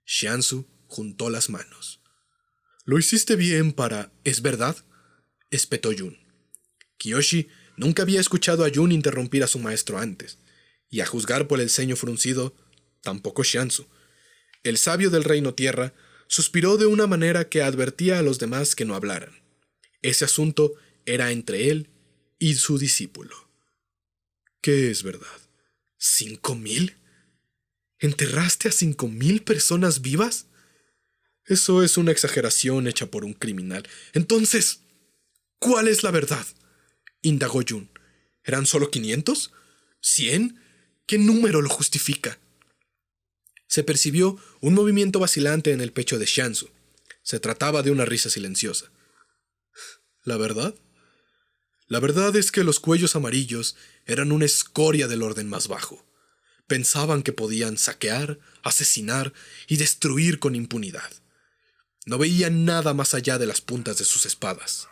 Shiansu juntó las manos. «Lo hiciste bien para... ¿es verdad?», espetó Jun. Kiyoshi nunca había escuchado a Jun interrumpir a su maestro antes, y a juzgar por el ceño fruncido, tampoco Shiansu. El sabio del Reino Tierra suspiró de una manera que advertía a los demás que no hablaran. Ese asunto era entre él y su discípulo. ¿Qué es verdad? ¿5,000? ¿Enterraste a 5,000 personas vivas? Eso es una exageración hecha por un criminal. Entonces, ¿cuál es la verdad?, indagó Jun. ¿Eran solo 500? ¿100? ¿Qué número lo justifica? Se percibió un movimiento vacilante en el pecho de Shiansu. Se trataba de una risa silenciosa. ¿La verdad? La verdad es que los cuellos amarillos eran una escoria del orden más bajo. Pensaban que podían saquear, asesinar y destruir con impunidad. No veían nada más allá de las puntas de sus espadas.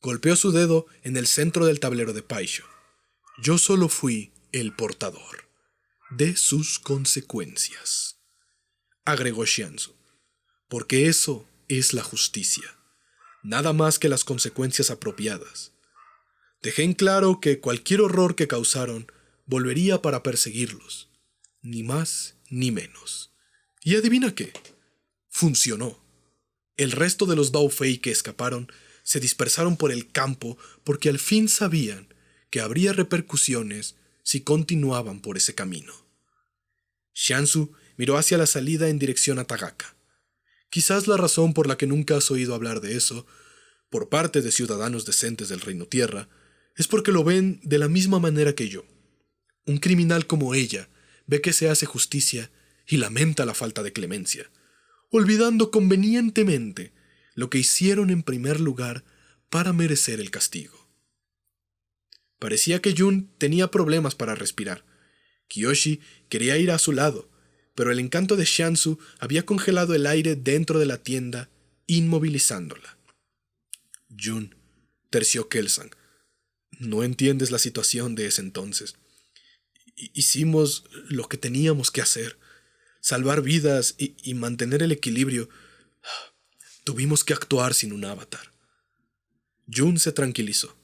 Golpeó su dedo en el centro del tablero de Paisho. Yo solo fui el portador de sus consecuencias, agregó Xianzu, porque eso es la justicia, nada más que las consecuencias apropiadas. Dejé en claro que cualquier horror que causaron volvería para perseguirlos, ni más ni menos. Y adivina qué, funcionó. El resto de los Dao Fei que escaparon se dispersaron por el campo porque al fin sabían que habría repercusiones si continuaban por ese camino. Xianzu miró hacia la salida en dirección a Tagaka. Quizás la razón por la que nunca has oído hablar de eso, por parte de ciudadanos decentes del Reino Tierra, es porque lo ven de la misma manera que yo. Un criminal como ella ve que se hace justicia y lamenta la falta de clemencia, olvidando convenientemente lo que hicieron en primer lugar para merecer el castigo. Parecía que Jun tenía problemas para respirar. Kiyoshi quería ir a su lado, pero el encanto de Xianzu había congelado el aire dentro de la tienda, inmovilizándola. Jun, terció Kelsang, no entiendes la situación de ese entonces. Hicimos lo que teníamos que hacer, salvar vidas y mantener el equilibrio. Tuvimos que actuar sin un avatar. Jun se tranquilizó.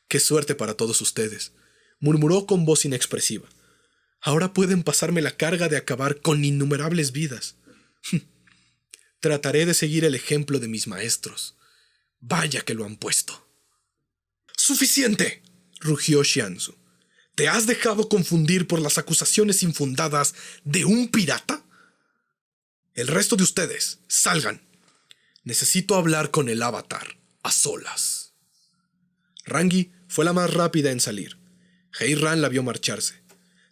«Qué suerte para todos ustedes», murmuró con voz inexpresiva. «Ahora pueden pasarme la carga de acabar con innumerables vidas. Trataré de seguir el ejemplo de mis maestros. Vaya que lo han puesto». «¡Suficiente!», rugió Xianzu. «¿Te has dejado confundir por las acusaciones infundadas de un pirata? El resto de ustedes, salgan. Necesito hablar con el avatar, a solas». Rangi fue la más rápida en salir. Heiran la vio marcharse.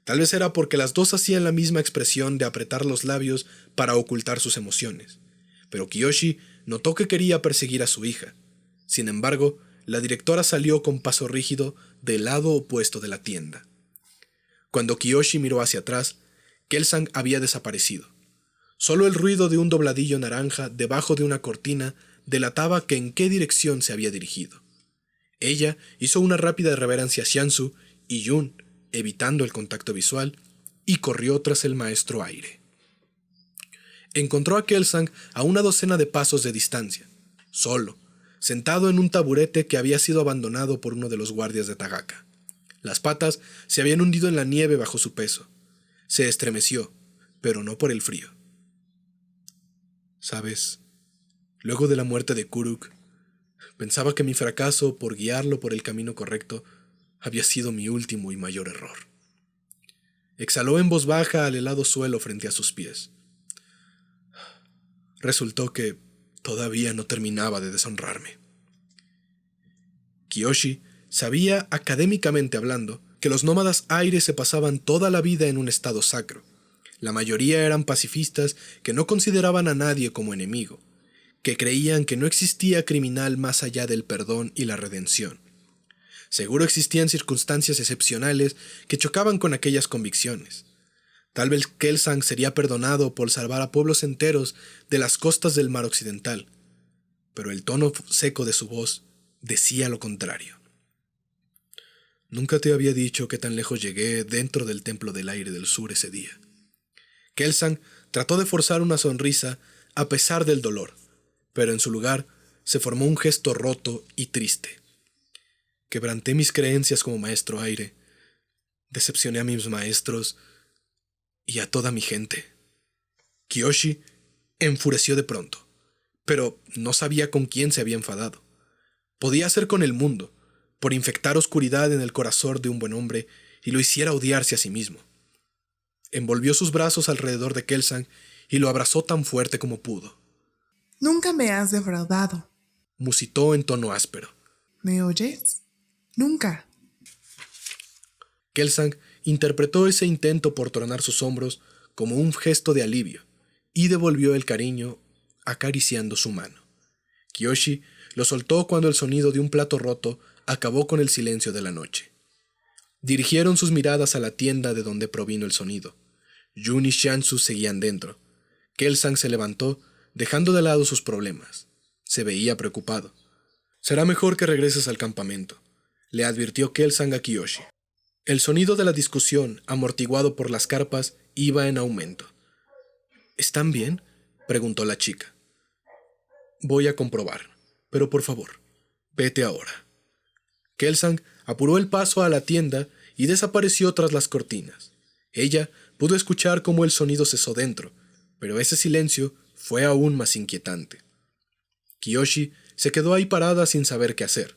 Tal vez era porque las dos hacían la misma expresión de apretar los labios para ocultar sus emociones. Pero Kiyoshi notó que quería perseguir a su hija. Sin embargo, la directora salió con paso rígido del lado opuesto de la tienda. Cuando Kiyoshi miró hacia atrás, Kelsang había desaparecido. Solo el ruido de un dobladillo naranja debajo de una cortina delataba que en qué dirección se había dirigido. Ella hizo una rápida reverencia a Xianzu y Jun, evitando el contacto visual, y corrió tras el maestro aire. Encontró a Kelsang a una docena de pasos de distancia, solo, sentado en un taburete que había sido abandonado por uno de los guardias de Tagaka. Las patas se habían hundido en la nieve bajo su peso. Se estremeció, pero no por el frío. «¿Sabes? Luego de la muerte de Kuruk, pensaba que mi fracaso por guiarlo por el camino correcto había sido mi último y mayor error». Exhaló en voz baja al helado suelo frente a sus pies. Resultó que todavía no terminaba de deshonrarme. Kiyoshi sabía, académicamente hablando, que los nómadas aires se pasaban toda la vida en un estado sacro. La mayoría eran pacifistas que no consideraban a nadie como enemigo, que creían que no existía criminal más allá del perdón y la redención. Seguro existían circunstancias excepcionales que chocaban con aquellas convicciones. Tal vez Kelsang sería perdonado por salvar a pueblos enteros de las costas del mar occidental, pero el tono seco de su voz decía lo contrario. «Nunca te había dicho qué tan lejos llegué dentro del Templo del Aire del Sur ese día». Kelsang trató de forzar una sonrisa a pesar del dolor, pero en su lugar se formó un gesto roto y triste. «Quebranté mis creencias como maestro aire, decepcioné a mis maestros y a toda mi gente». Kiyoshi enfureció de pronto, pero no sabía con quién se había enfadado. Podía ser con el mundo, por infectar oscuridad en el corazón de un buen hombre y lo hiciera odiarse a sí mismo. Envolvió sus brazos alrededor de Kelsang y lo abrazó tan fuerte como pudo. Nunca me has defraudado. Musitó en tono áspero. ¿Me oyes? Nunca. Kelsang interpretó ese intento por tronar sus hombros como un gesto de alivio y devolvió el cariño acariciando su mano. Kiyoshi lo soltó cuando el sonido de un plato roto acabó con el silencio de la noche. Dirigieron sus miradas a la tienda de donde provino el sonido. Jun y Shansu seguían dentro. Kelsang se levantó, dejando de lado sus problemas. Se veía preocupado. «Será mejor que regreses al campamento», le advirtió Kelsang a Kiyoshi. El sonido de la discusión, amortiguado por las carpas, iba en aumento. «¿Están bien?», preguntó la chica. «Voy a comprobar, pero por favor, vete ahora». Kelsang apuró el paso a la tienda y desapareció tras las cortinas. Ella pudo escuchar cómo el sonido cesó dentro, pero ese silencio fue aún más inquietante. Kiyoshi se quedó ahí parada sin saber qué hacer.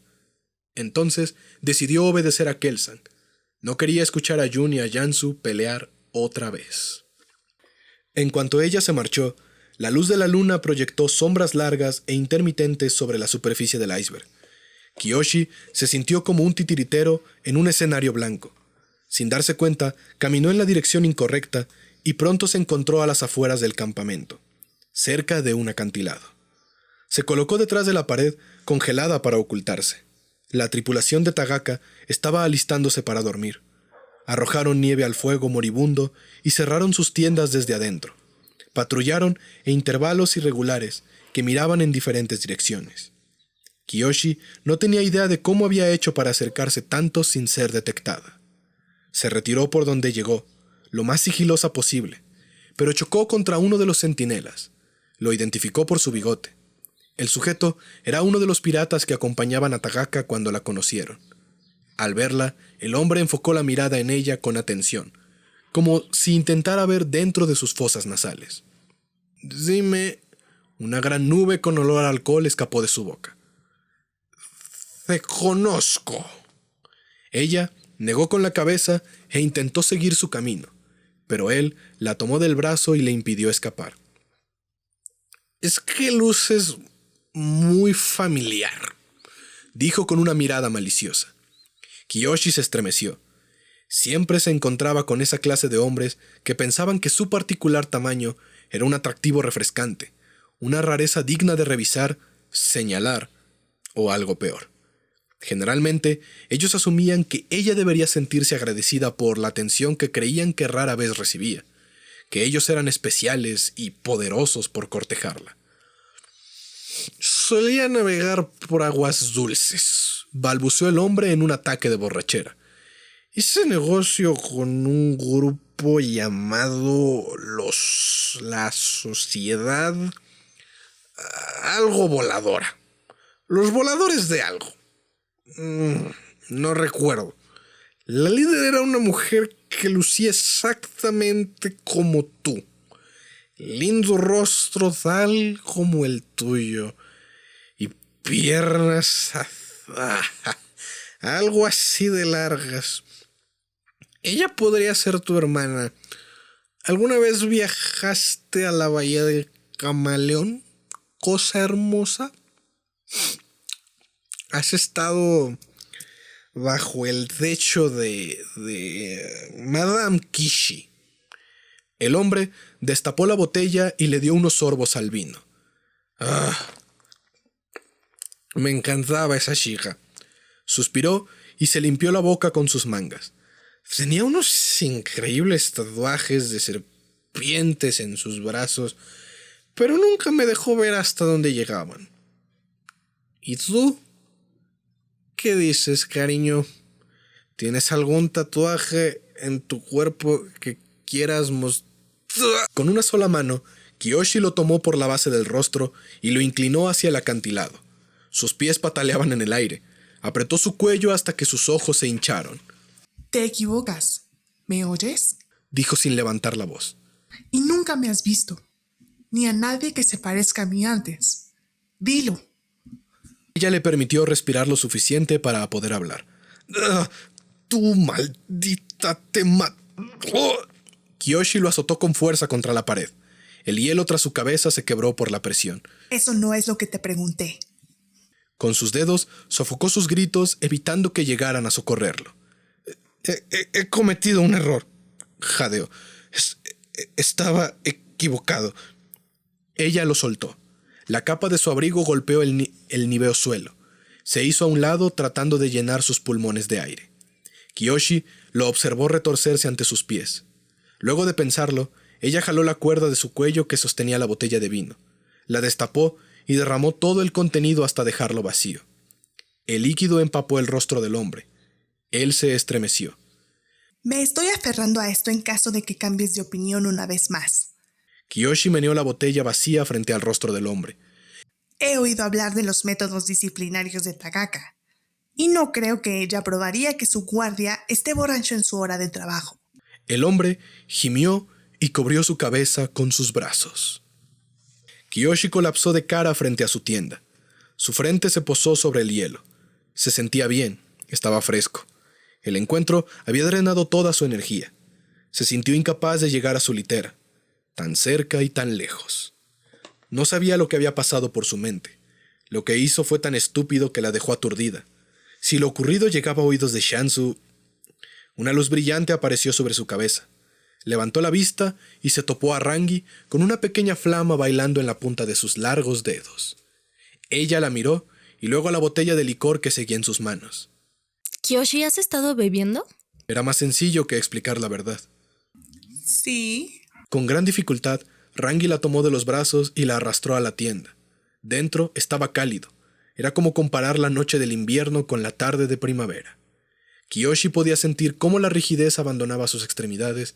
Entonces decidió obedecer a Kelsang. No quería escuchar a Jun y a Shansu pelear otra vez. En cuanto ella se marchó, la luz de la luna proyectó sombras largas e intermitentes sobre la superficie del iceberg. Kiyoshi se sintió como un titiritero en un escenario blanco. Sin darse cuenta, caminó en la dirección incorrecta y pronto se encontró a las afueras del campamento, cerca de un acantilado. Se colocó detrás de la pared, congelada para ocultarse. La tripulación de Tagaka estaba alistándose para dormir. Arrojaron nieve al fuego moribundo y cerraron sus tiendas desde adentro. Patrullaron en intervalos irregulares que miraban en diferentes direcciones. Kiyoshi no tenía idea de cómo había hecho para acercarse tanto sin ser detectada. Se retiró por donde llegó, lo más sigilosa posible, pero chocó contra uno de los centinelas. Lo identificó por su bigote. El sujeto era uno de los piratas que acompañaban a Tagaka cuando la conocieron. Al verla, el hombre enfocó la mirada en ella con atención, como si intentara ver dentro de sus fosas nasales. «Dime...» Una gran nube con olor a alcohol escapó de su boca. «Te conozco». Ella negó con la cabeza e intentó seguir su camino, pero él la tomó del brazo y le impidió escapar. «Es que luces muy familiar», dijo con una mirada maliciosa. Kiyoshi se estremeció. Siempre se encontraba con esa clase de hombres que pensaban que su particular tamaño era un atractivo refrescante, una rareza digna de revisar, señalar o algo peor. Generalmente, ellos asumían que ella debería sentirse agradecida por la atención que creían que rara vez recibía, que ellos eran especiales y poderosos por cortejarla. «Solía navegar por aguas dulces», balbuceó el hombre en un ataque de borrachera. «Hice negocio con un grupo llamado la Sociedad... algo voladora. Los voladores de algo. No recuerdo. La líder era una mujer que lucía exactamente como tú. Lindo rostro tal como el tuyo. Y piernas algo así de largas. Ella podría ser tu hermana. ¿Alguna vez viajaste a la bahía del Camaleón? Cosa hermosa. ¿Has estado bajo el techo de Madame Kishi?» El hombre destapó la botella y le dio unos sorbos al vino. Me encantaba esa chica. Suspiró y se limpió la boca con sus mangas. Tenía unos increíbles tatuajes de serpientes en sus brazos, pero nunca me dejó ver hasta dónde llegaban. ¿Y tú? ¿Qué dices, cariño? ¿Tienes algún tatuaje en tu cuerpo que quieras mostrar? Con una sola mano, Kiyoshi lo tomó por la base del rostro y lo inclinó hacia el acantilado. Sus pies pataleaban en el aire. Apretó su cuello hasta que sus ojos se hincharon. Te equivocas. ¿Me oyes? Dijo sin levantar la voz. Y nunca me has visto. Ni a nadie que se parezca a mí antes. Dilo. Ella le permitió respirar lo suficiente para poder hablar. ¡Tú, maldita, te mato! Kiyoshi lo azotó con fuerza contra la pared. El hielo tras su cabeza se quebró por la presión. Eso no es lo que te pregunté. Con sus dedos sofocó sus gritos, evitando que llegaran a socorrerlo. He cometido un error, jadeó. Estaba equivocado. Ella lo soltó. La capa de su abrigo golpeó el níveo suelo. Se hizo a un lado tratando de llenar sus pulmones de aire. Kiyoshi lo observó retorcerse ante sus pies. Luego de pensarlo, ella jaló la cuerda de su cuello que sostenía la botella de vino, la destapó y derramó todo el contenido hasta dejarlo vacío. El líquido empapó el rostro del hombre. Él se estremeció. Me estoy aferrando a esto en caso de que cambies de opinión una vez más. Kiyoshi meneó la botella vacía frente al rostro del hombre. He oído hablar de los métodos disciplinarios de Tagaka, y no creo que ella aprobaría que su guardia esté borracho en su hora de trabajo. El hombre gimió y cubrió su cabeza con sus brazos. Kiyoshi colapsó de cara frente a su tienda. Su frente se posó sobre el hielo. Se sentía bien, estaba fresco. El encuentro había drenado toda su energía. Se sintió incapaz de llegar a su litera, tan cerca y tan lejos. No sabía lo que había pasado por su mente. Lo que hizo fue tan estúpido que la dejó aturdida. Si lo ocurrido llegaba a oídos de Shansu... Una luz brillante apareció sobre su cabeza. Levantó la vista y se topó a Rangi con una pequeña flama bailando en la punta de sus largos dedos. Ella la miró y luego a la botella de licor que seguía en sus manos. Kiyoshi, ¿has estado bebiendo? Era más sencillo que explicar la verdad. Sí. Con gran dificultad, Rangi la tomó de los brazos y la arrastró a la tienda. Dentro estaba cálido. Era como comparar la noche del invierno con la tarde de primavera. Kiyoshi podía sentir cómo la rigidez abandonaba sus extremidades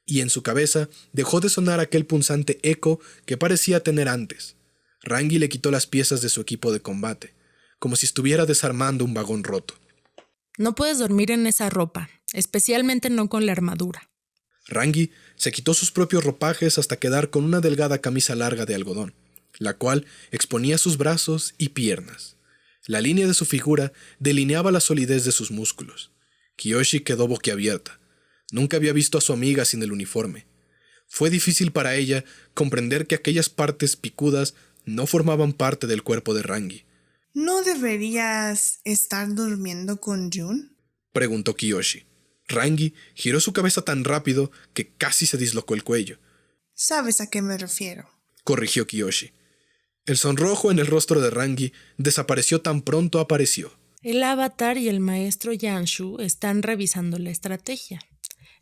y en su cabeza dejó de sonar aquel punzante eco que parecía tener antes. Rangi le quitó las piezas de su equipo de combate, como si estuviera desarmando un vagón roto. No puedes dormir en esa ropa, especialmente no con la armadura. Rangi se quitó sus propios ropajes hasta quedar con una delgada camisa larga de algodón, la cual exponía sus brazos y piernas. La línea de su figura delineaba la solidez de sus músculos. Kiyoshi quedó boquiabierta. Nunca había visto a su amiga sin el uniforme. Fue difícil para ella comprender que aquellas partes picudas no formaban parte del cuerpo de Rangi. ¿No deberías estar durmiendo con Jun? Preguntó Kiyoshi. Rangi giró su cabeza tan rápido que casi se dislocó el cuello. ¿Sabes a qué me refiero? Corrigió Kiyoshi. El sonrojo en el rostro de Rangi desapareció tan pronto apareció. El avatar y el maestro Yanshu están revisando la estrategia.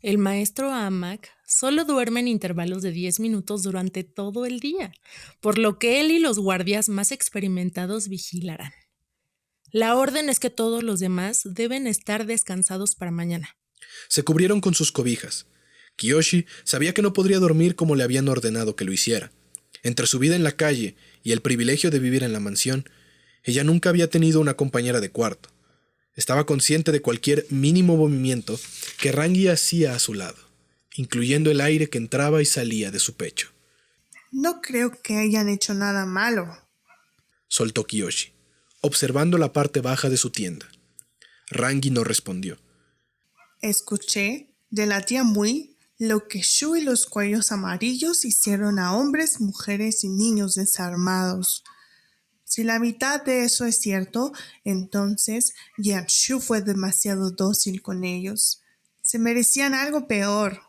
El maestro Amak solo duerme en intervalos de 10 minutos durante todo el día, por lo que él y los guardias más experimentados vigilarán. La orden es que todos los demás deben estar descansados para mañana. Se cubrieron con sus cobijas. Kiyoshi sabía que no podría dormir como le habían ordenado que lo hiciera. Entre su vida en la calle y el privilegio de vivir en la mansión, ella nunca había tenido una compañera de cuarto. Estaba consciente de cualquier mínimo movimiento que Rangi hacía a su lado, incluyendo el aire que entraba y salía de su pecho. No creo que hayan hecho nada malo, Soltó Kiyoshi, observando la parte baja de su tienda. Rangi no respondió. Escuché de la tía Mui lo que Shu y los cuellos amarillos hicieron a hombres, mujeres y niños desarmados. Si la mitad de eso es cierto, entonces Yanshu fue demasiado dócil con ellos. Se merecían algo peor.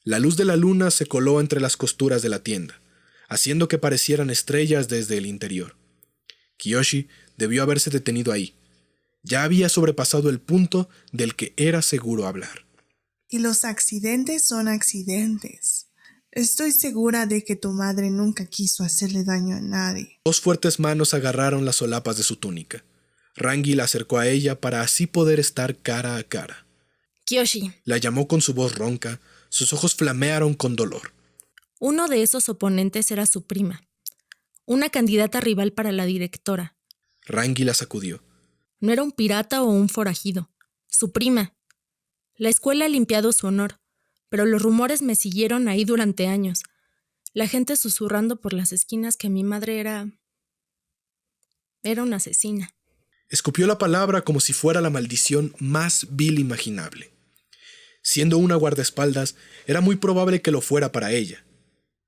La luz de la luna se coló entre las costuras de la tienda, haciendo que parecieran estrellas desde el interior. Kiyoshi debió haberse detenido ahí. Ya había sobrepasado el punto del que era seguro hablar. Y los accidentes son accidentes. Estoy segura de que tu madre nunca quiso hacerle daño a nadie. Dos fuertes manos agarraron las solapas de su túnica. Rangi la acercó a ella para así poder estar cara a cara. Kiyoshi, La llamó con su voz ronca, sus ojos flamearon con dolor. uno de esos oponentes era su prima, una candidata rival para la directora. Rangi la sacudió. No era un pirata o un forajido, su prima. La escuela ha limpiado su honor, pero los rumores me siguieron ahí durante años. La gente susurrando por las esquinas que mi madre era una asesina. Escupió la palabra como si fuera la maldición más vil imaginable. Siendo una guardaespaldas, era muy probable que lo fuera para ella.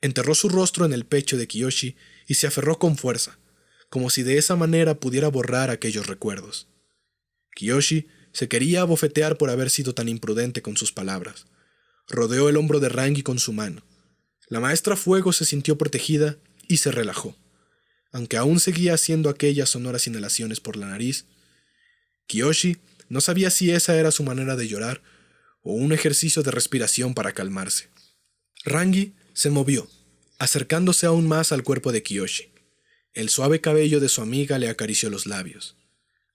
Enterró su rostro en el pecho de Kiyoshi y se aferró con fuerza, como si de esa manera pudiera borrar aquellos recuerdos. Kiyoshi se quería abofetear por haber sido tan imprudente con sus palabras. Rodeó el hombro de Rangi con su mano. La maestra Fuego se sintió protegida y se relajó. Aunque aún seguía haciendo aquellas sonoras inhalaciones por la nariz, Kiyoshi no sabía si esa era su manera de llorar o un ejercicio de respiración para calmarse. Rangi se movió, acercándose aún más al cuerpo de Kiyoshi. El suave cabello de su amiga le acarició los labios.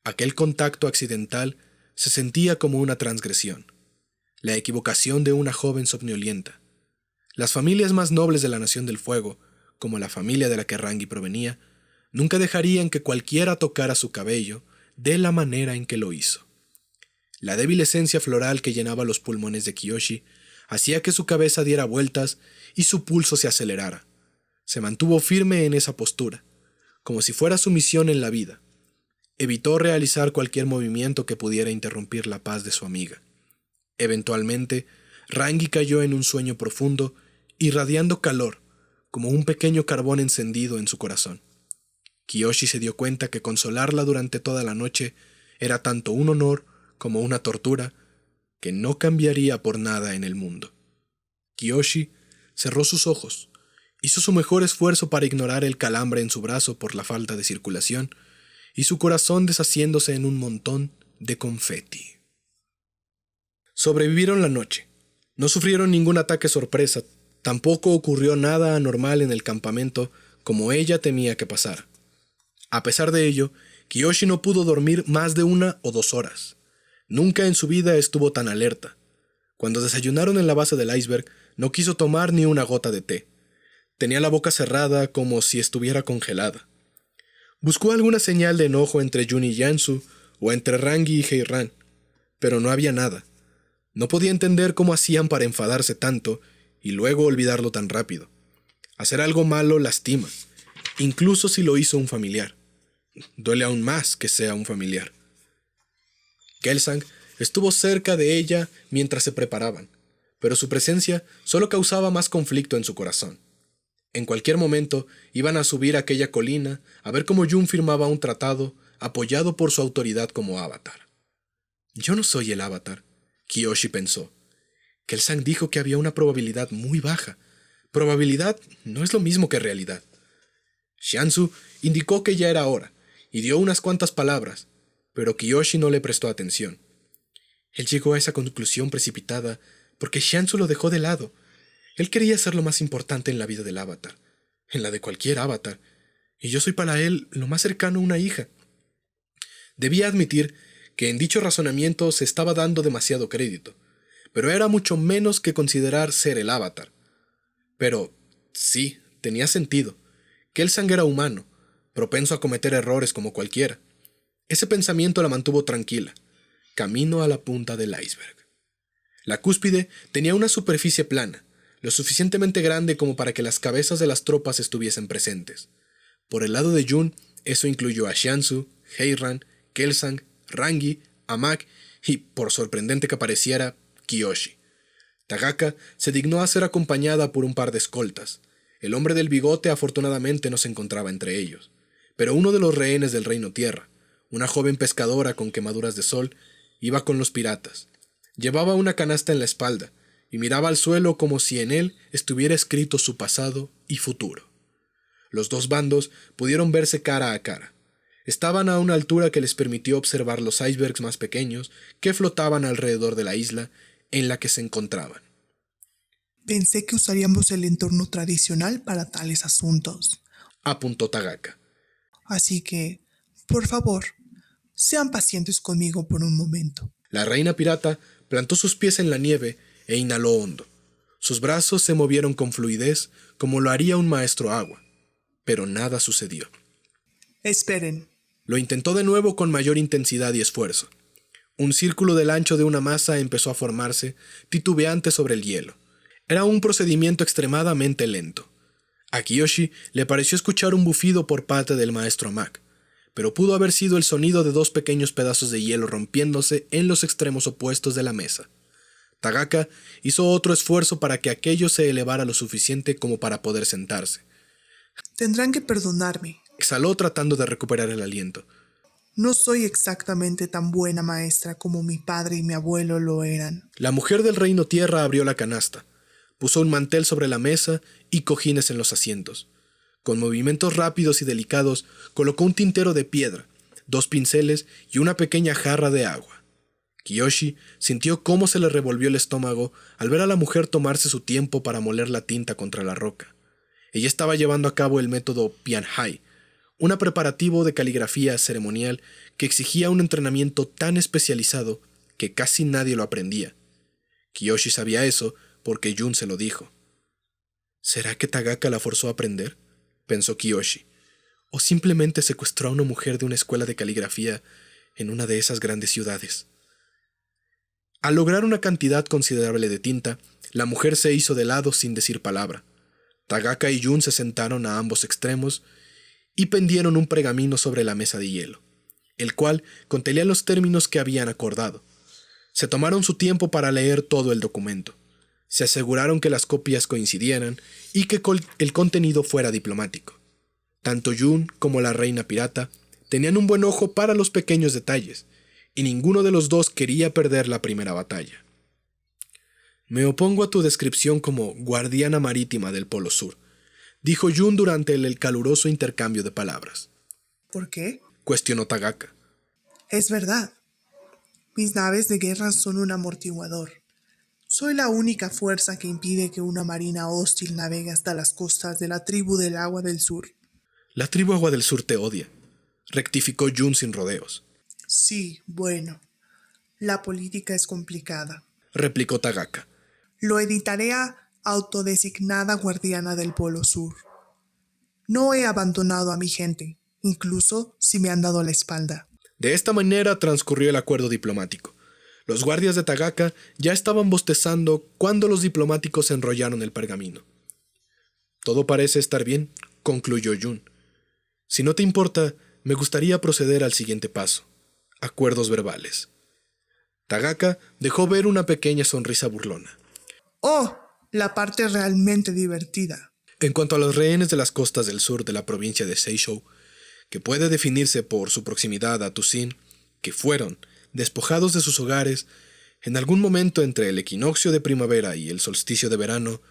Aquel contacto accidental se sentía como una transgresión, la equivocación de una joven somnolienta. Las familias más nobles de la Nación del Fuego, como la familia de la que Rangi provenía, nunca dejarían que cualquiera tocara su cabello de la manera en que lo hizo. La débil esencia floral que llenaba los pulmones de Kiyoshi hacía que su cabeza diera vueltas y su pulso se acelerara. Se mantuvo firme en esa postura, como si fuera su misión en la vida. Evitó realizar cualquier movimiento que pudiera interrumpir la paz de su amiga. Eventualmente, Rangi cayó en un sueño profundo, irradiando calor, como un pequeño carbón encendido en su corazón. Kiyoshi se dio cuenta que consolarla durante toda la noche era tanto un honor como una tortura que no cambiaría por nada en el mundo. Kiyoshi cerró sus ojos, hizo su mejor esfuerzo para ignorar el calambre en su brazo por la falta de circulación y su corazón deshaciéndose en un montón de confeti. Sobrevivieron la noche. No sufrieron ningún ataque sorpresa, tampoco ocurrió nada anormal en el campamento como ella temía que pasara. A pesar de ello, Kiyoshi no pudo dormir más de 1 o 2 horas. Nunca en su vida estuvo tan alerta. Cuando desayunaron en la base del iceberg, no quiso tomar ni una gota de té. Tenía la boca cerrada como si estuviera congelada. Buscó alguna señal de enojo entre Jun y Yansu o entre Rangi y Heiran, pero no había nada. No podía entender cómo hacían para enfadarse tanto y luego olvidarlo tan rápido. Hacer algo malo lastima, incluso si lo hizo un familiar. Duele aún más que sea un familiar. Kelsang estuvo cerca de ella mientras se preparaban, pero su presencia solo causaba más conflicto en su corazón. En cualquier momento iban a subir a aquella colina a ver cómo Jun firmaba un tratado apoyado por su autoridad como avatar. Yo no soy el avatar, Kiyoshi pensó. Kelsang dijo que había una probabilidad muy baja. Probabilidad no es lo mismo que realidad. Xiansu indicó que ya era hora y dio unas cuantas palabras, pero Kiyoshi no le prestó atención. Él llegó a esa conclusión precipitada porque Xiansu lo dejó de lado. Él quería ser lo más importante en la vida del avatar, en la de cualquier avatar, y yo soy para él lo más cercano a una hija. Debía admitir que en dicho razonamiento se estaba dando demasiado crédito, pero era mucho menos que considerar ser el avatar. Pero, sí, tenía sentido. Kelsang era humano, propenso a cometer errores como cualquiera. Ese pensamiento la mantuvo tranquila, camino a la punta del iceberg. La cúspide tenía una superficie plana, lo suficientemente grande como para que las cabezas de las tropas estuviesen presentes. Por el lado de Jun, eso incluyó a Xiansu, Heiran, Kelsang, Rangi, Amak y, por sorprendente que pareciera, Kiyoshi. Tagaka se dignó a ser acompañada por un par de escoltas. El hombre del bigote afortunadamente no se encontraba entre ellos, pero uno de los rehenes del Reino Tierra, una joven pescadora con quemaduras de sol, iba con los piratas. Llevaba una canasta en la espalda y miraba al suelo como si en él estuviera escrito su pasado y futuro. Los dos bandos pudieron verse cara a cara. Estaban a una altura que les permitió observar los icebergs más pequeños que flotaban alrededor de la isla en la que se encontraban. Pensé que usaríamos el entorno tradicional para tales asuntos, Apuntó Tagaka. así que, por favor, sean pacientes conmigo por un momento. La reina pirata plantó sus pies en la nieve e inhaló hondo. Sus brazos se movieron con fluidez como lo haría un maestro agua, pero nada sucedió. Esperen. Lo intentó de nuevo con mayor intensidad y esfuerzo. Un círculo del ancho de una masa empezó a formarse, titubeante sobre el hielo. Era un procedimiento extremadamente lento. A Kiyoshi le pareció escuchar un bufido por parte del maestro Amak, pero pudo haber sido el sonido de 2 pequeños pedazos de hielo rompiéndose en los extremos opuestos de la mesa. Tagaka hizo otro esfuerzo para que aquello se elevara lo suficiente como para poder sentarse. Tendrán que perdonarme. Exhaló tratando de recuperar el aliento. No soy exactamente tan buena maestra como mi padre y mi abuelo lo eran. La mujer del Reino Tierra abrió la canasta, puso un mantel sobre la mesa y cojines en los asientos. Con movimientos rápidos y delicados, colocó un tintero de piedra, 2 pinceles y una pequeña jarra de agua. Kiyoshi sintió cómo se le revolvió el estómago al ver a la mujer tomarse su tiempo para moler la tinta contra la roca. Ella estaba llevando a cabo el método Pianhai, un preparativo de caligrafía ceremonial que exigía un entrenamiento tan especializado que casi nadie lo aprendía. Kiyoshi sabía eso porque Jun se lo dijo. ¿Será que Tagaka la forzó a aprender?, pensó Kiyoshi. ¿O simplemente secuestró a una mujer de una escuela de caligrafía en una de esas grandes ciudades? Al lograr una cantidad considerable de tinta, la mujer se hizo de lado sin decir palabra. Tagaka y Jun se sentaron a ambos extremos y pendieron un pergamino sobre la mesa de hielo, el cual contenía los términos que habían acordado. Se tomaron su tiempo para leer todo el documento. Se aseguraron que las copias coincidieran y que el contenido fuera diplomático. Tanto Jun como la reina pirata tenían un buen ojo para los pequeños detalles, y ninguno de los dos quería perder la primera batalla. Me opongo a tu descripción como guardiana marítima del Polo Sur, dijo Jun durante el caluroso intercambio de palabras. ¿Por qué? Cuestionó Tagaka. Es verdad. Mis naves de guerra son un amortiguador. Soy la única fuerza que impide que una marina hostil navegue hasta las costas de la tribu del Agua del Sur. La tribu Agua del Sur te odia, rectificó Jun sin rodeos. Sí, bueno. La política es complicada, replicó Tagaka. Lo editaré a autodesignada guardiana del Polo Sur. No he abandonado a mi gente, incluso si me han dado la espalda. De esta manera transcurrió el acuerdo diplomático. Los guardias de Tagaka ya estaban bostezando cuando los diplomáticos enrollaron el pergamino. Todo parece estar bien, concluyó Jun. Si no te importa, me gustaría proceder al siguiente paso. Acuerdos verbales. Tagaka dejó ver una pequeña sonrisa burlona. ¡Oh! La parte realmente divertida. En cuanto a los rehenes de las costas del sur de la provincia de Seishou, que puede definirse por su proximidad a Tucson, que fueron despojados de sus hogares en algún momento entre el equinoccio de primavera y el solsticio de verano,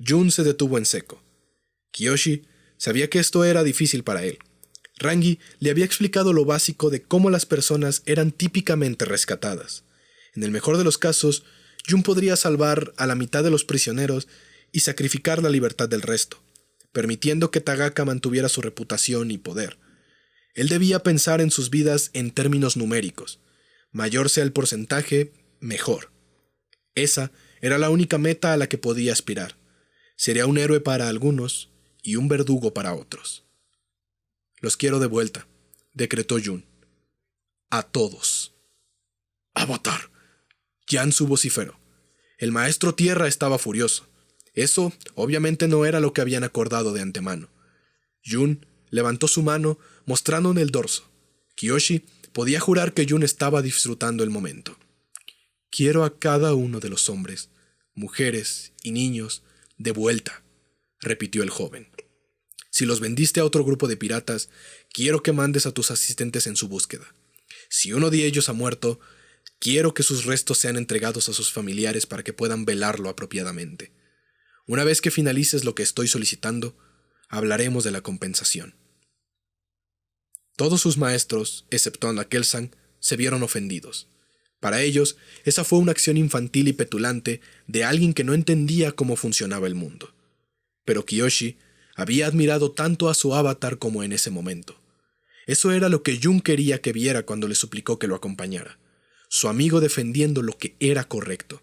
Jun se detuvo en seco. Kiyoshi sabía que esto era difícil para él. Rangi le había explicado lo básico de cómo las personas eran típicamente rescatadas. En el mejor de los casos, Jun podría salvar a la mitad de los prisioneros y sacrificar la libertad del resto, permitiendo que Tagaka mantuviera su reputación y poder. Él debía pensar en sus vidas en términos numéricos. Mayor sea el porcentaje, mejor. Esa era la única meta a la que podía aspirar. Sería un héroe para algunos y un verdugo para otros. Los quiero de vuelta, decretó Jun. A todos. Avatar. Jansu vociferó. El maestro Tierra estaba furioso. Eso, obviamente, no era lo que habían acordado de antemano. Jun levantó su mano, mostrándole el dorso. Kiyoshi podía jurar que Jun estaba disfrutando el momento. Quiero a cada uno de los hombres, mujeres y niños de vuelta, repitió el joven. Si los vendiste a otro grupo de piratas, quiero que mandes a tus asistentes en su búsqueda. Si uno de ellos ha muerto, quiero que sus restos sean entregados a sus familiares para que puedan velarlo apropiadamente. Una vez que finalices lo que estoy solicitando, hablaremos de la compensación. Todos sus maestros, exceptuando a Kelsang, se vieron ofendidos. Para ellos, esa fue una acción infantil y petulante de alguien que no entendía cómo funcionaba el mundo. Pero Kiyoshi había admirado tanto a su avatar como en ese momento. Eso era lo que Jun quería que viera cuando le suplicó que lo acompañara. Su amigo defendiendo lo que era correcto.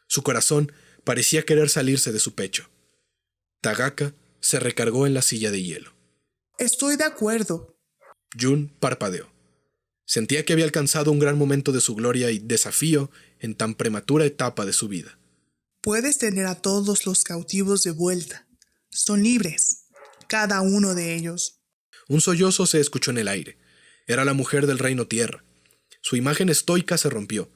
Su corazón parecía querer salirse de su pecho. Tagaka se recargó en la silla de hielo. Estoy de acuerdo. Jun parpadeó. Sentía que había alcanzado un gran momento de su gloria y desafío en tan prematura etapa de su vida. Puedes tener a todos los cautivos de vuelta. Son libres, cada uno de ellos. Un sollozo se escuchó en el aire. Era la mujer del reino tierra. Su imagen estoica se rompió.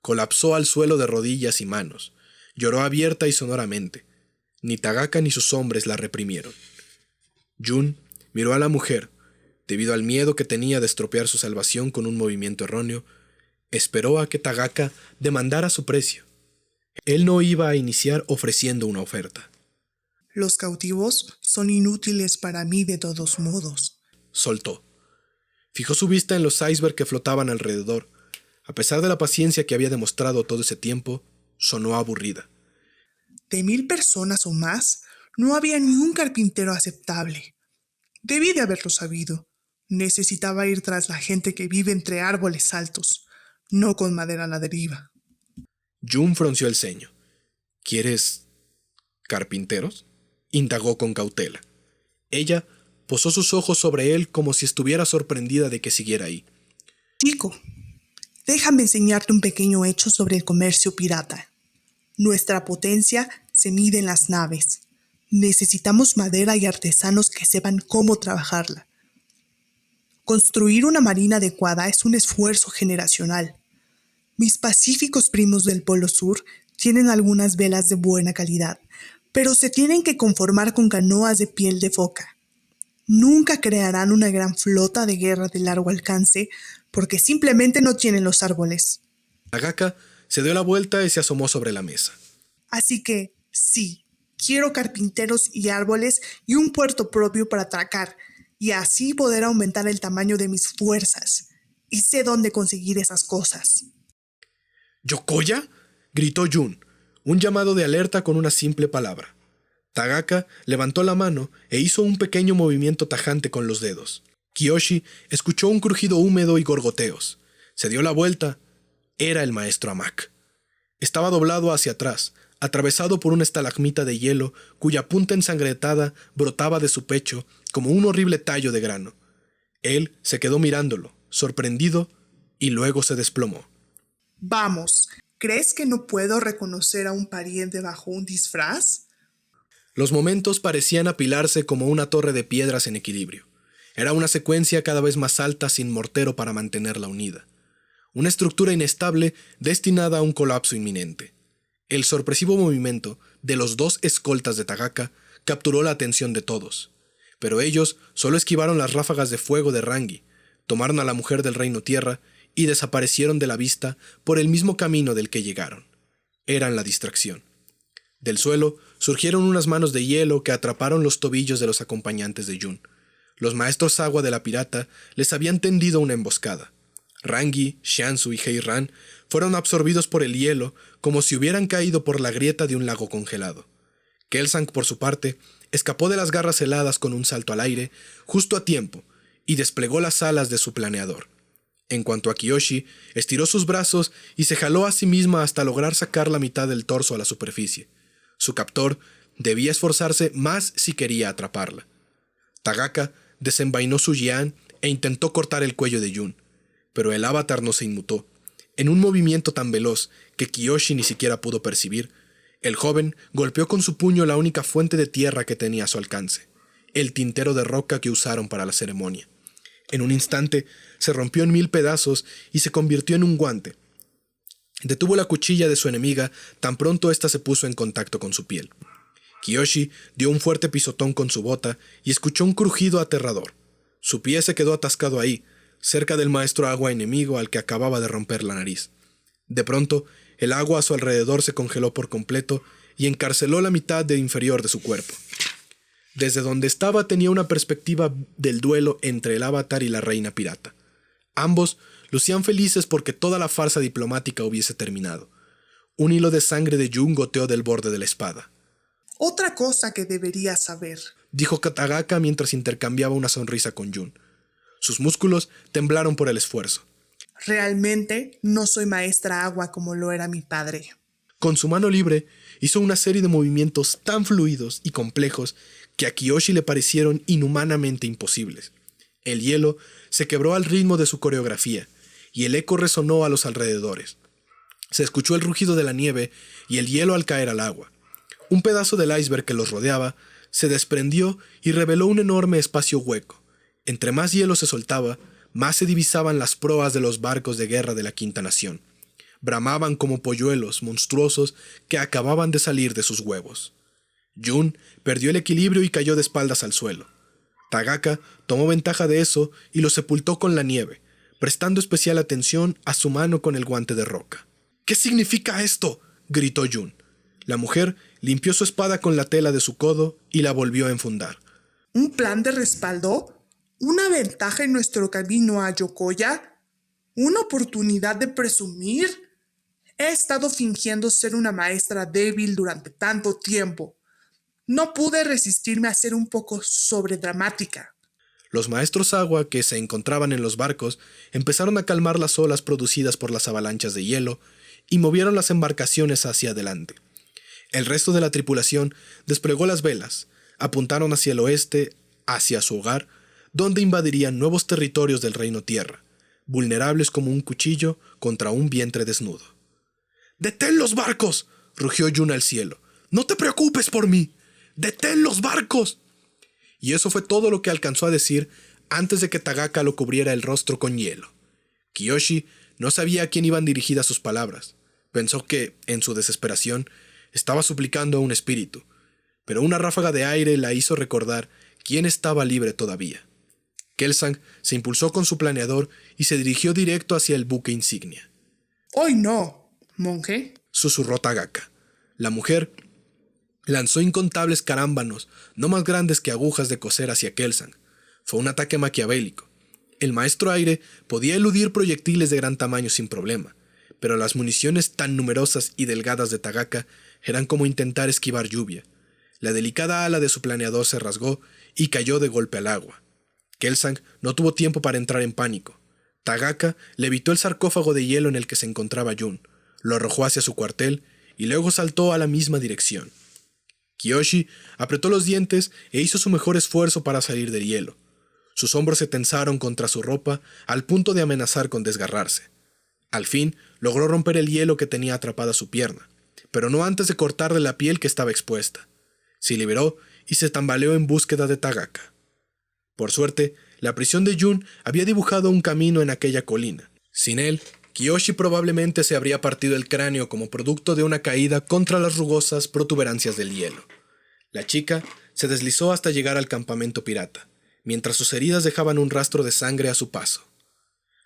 Colapsó al suelo de rodillas y manos. Lloró abierta y sonoramente. Ni Tagaka ni sus hombres la reprimieron. Jun miró a la mujer. Debido al miedo que tenía de estropear su salvación con un movimiento erróneo, esperó a que Tagaka demandara su precio. Él no iba a iniciar ofreciendo una oferta. Los cautivos son inútiles para mí de todos modos. Soltó. Fijó su vista en los icebergs que flotaban alrededor. A pesar de la paciencia que había demostrado todo ese tiempo, sonó aburrida. De 1000 personas o más, no había ni un carpintero aceptable. Debí de haberlo sabido. Necesitaba ir tras la gente que vive entre árboles altos, no con madera a la deriva. June frunció el ceño. ¿Quieres carpinteros?, indagó con cautela. Ella posó sus ojos sobre él como si estuviera sorprendida de que siguiera ahí. Chico, déjame enseñarte un pequeño hecho sobre el comercio pirata. Nuestra potencia se mide en las naves. Necesitamos madera y artesanos que sepan cómo trabajarla. Construir una marina adecuada es un esfuerzo generacional. Mis pacíficos primos del Polo Sur tienen algunas velas de buena calidad, pero se tienen que conformar con canoas de piel de foca. Nunca crearán una gran flota de guerra de largo alcance porque simplemente no tienen los árboles. Tagaka se dio la vuelta y se asomó sobre la mesa. Así que, sí, quiero carpinteros y árboles y un puerto propio para atracar, y así poder aumentar el tamaño de mis fuerzas. Y sé dónde conseguir esas cosas. ¿Yokoya?, gritó Jun, un llamado de alerta con una simple palabra. Tagaka levantó la mano e hizo un pequeño movimiento tajante con los dedos. Kiyoshi escuchó un crujido húmedo y gorgoteos. Se dio la vuelta. Era el maestro Amak. Estaba doblado hacia atrás, atravesado por una estalagmita de hielo cuya punta ensangrentada brotaba de su pecho como un horrible tallo de grano. Él se quedó mirándolo, sorprendido, y luego se desplomó. Vamos, ¿crees que no puedo reconocer a un pariente bajo un disfraz? Los momentos parecían apilarse como una torre de piedras en equilibrio. Era una secuencia cada vez más alta sin mortero para mantenerla unida. Una estructura inestable destinada a un colapso inminente. El sorpresivo movimiento de los dos escoltas de Tagaka capturó la atención de todos. Pero ellos solo esquivaron las ráfagas de fuego de Rangi, tomaron a la mujer del Reino Tierra y desaparecieron de la vista por el mismo camino del que llegaron. Eran la distracción. Del suelo surgieron unas manos de hielo que atraparon los tobillos de los acompañantes de Jun. Los maestros agua de la pirata les habían tendido una emboscada. Rangi, Shansu y Heiran fueron absorbidos por el hielo como si hubieran caído por la grieta de un lago congelado. Kelsang, por su parte, escapó de las garras heladas con un salto al aire, justo a tiempo, y desplegó las alas de su planeador. En cuanto a Kiyoshi, estiró sus brazos y se jaló a sí misma hasta lograr sacar la mitad del torso a la superficie. Su captor debía esforzarse más si quería atraparla. Tagaka desenvainó su Jian e intentó cortar el cuello de Jun, pero el avatar no se inmutó. En un movimiento tan veloz que Kiyoshi ni siquiera pudo percibir, el joven golpeó con su puño la única fuente de tierra que tenía a su alcance, el tintero de roca que usaron para la ceremonia. En un instante se rompió en 1000 pedazos y se convirtió en un guante. Detuvo la cuchilla de su enemiga tan pronto ésta se puso en contacto con su piel. Kiyoshi dio un fuerte pisotón con su bota y escuchó un crujido aterrador. Su pie se quedó atascado ahí, cerca del maestro agua enemigo al que acababa de romper la nariz. De pronto, el agua a su alrededor se congeló por completo y encarceló la mitad inferior de su cuerpo. Desde donde estaba tenía una perspectiva del duelo entre el avatar y la reina pirata. Ambos lucían felices porque toda la farsa diplomática hubiese terminado. Un hilo de sangre de Jun goteó del borde de la espada. Otra cosa que deberías saber, dijo Tagaka mientras intercambiaba una sonrisa con Jun. Sus músculos temblaron por el esfuerzo. Realmente no soy maestra agua como lo era mi padre. Con su mano libre hizo una serie de movimientos tan fluidos y complejos que a Kiyoshi le parecieron inhumanamente imposibles. El hielo se quebró al ritmo de su coreografía y el eco resonó a los alrededores. Se escuchó el rugido de la nieve y el hielo al caer al agua. Un pedazo del iceberg que los rodeaba se desprendió y reveló un enorme espacio hueco. Entre más hielo se soltaba, más se divisaban las proas de los barcos de guerra de la Quinta Nación. Bramaban como polluelos monstruosos que acababan de salir de sus huevos. Jun perdió el equilibrio y cayó de espaldas al suelo. Tagaka tomó ventaja de eso y lo sepultó con la nieve, prestando especial atención a su mano con el guante de roca. ¿Qué significa esto?, gritó Jun. La mujer limpió su espada con la tela de su codo y la volvió a enfundar. ¿Un plan de respaldo? ¿Una ventaja en nuestro camino a Yokoya? ¿Una oportunidad de presumir? He estado fingiendo ser una maestra débil durante tanto tiempo. No pude resistirme a ser un poco sobredramática. Los maestros agua que se encontraban en los barcos empezaron a calmar las olas producidas por las avalanchas de hielo y movieron las embarcaciones hacia adelante. El resto de la tripulación desplegó las velas, apuntaron hacia el oeste, hacia su hogar, donde invadirían nuevos territorios del Reino Tierra, vulnerables como un cuchillo contra un vientre desnudo. ¡Detén los barcos!, rugió Jun al cielo. ¡No te preocupes por mí! ¡Detén los barcos! Y eso fue todo lo que alcanzó a decir antes de que Tagaka lo cubriera el rostro con hielo. Kiyoshi no sabía a quién iban dirigidas sus palabras. Pensó que, en su desesperación, estaba suplicando a un espíritu, pero una ráfaga de aire la hizo recordar quién estaba libre todavía. Kelsang se impulsó con su planeador y se dirigió directo hacia el buque insignia. ¡Hoy no, monje! Susurró Tagaka. La mujer lanzó incontables carámbanos, no más grandes que agujas de coser, hacia Kelsang. Fue un ataque maquiavélico. El maestro aire podía eludir proyectiles de gran tamaño sin problema, pero las municiones tan numerosas y delgadas de Tagaka eran como intentar esquivar lluvia. La delicada ala de su planeador se rasgó y cayó de golpe al agua. Kelsang no tuvo tiempo para entrar en pánico. Tagaka levitó el sarcófago de hielo en el que se encontraba Jun, lo arrojó hacia su cuartel y luego saltó a la misma dirección. Kiyoshi apretó los dientes e hizo su mejor esfuerzo para salir del hielo. Sus hombros se tensaron contra su ropa al punto de amenazar con desgarrarse. Al fin, logró romper el hielo que tenía atrapada su pierna, pero no antes de cortarle la piel que estaba expuesta. Se liberó y se tambaleó en búsqueda de Tagaka. Por suerte, la prisión de Jun había dibujado un camino en aquella colina. Sin él, Kiyoshi probablemente se habría partido el cráneo como producto de una caída contra las rugosas protuberancias del hielo. La chica se deslizó hasta llegar al campamento pirata, mientras sus heridas dejaban un rastro de sangre a su paso.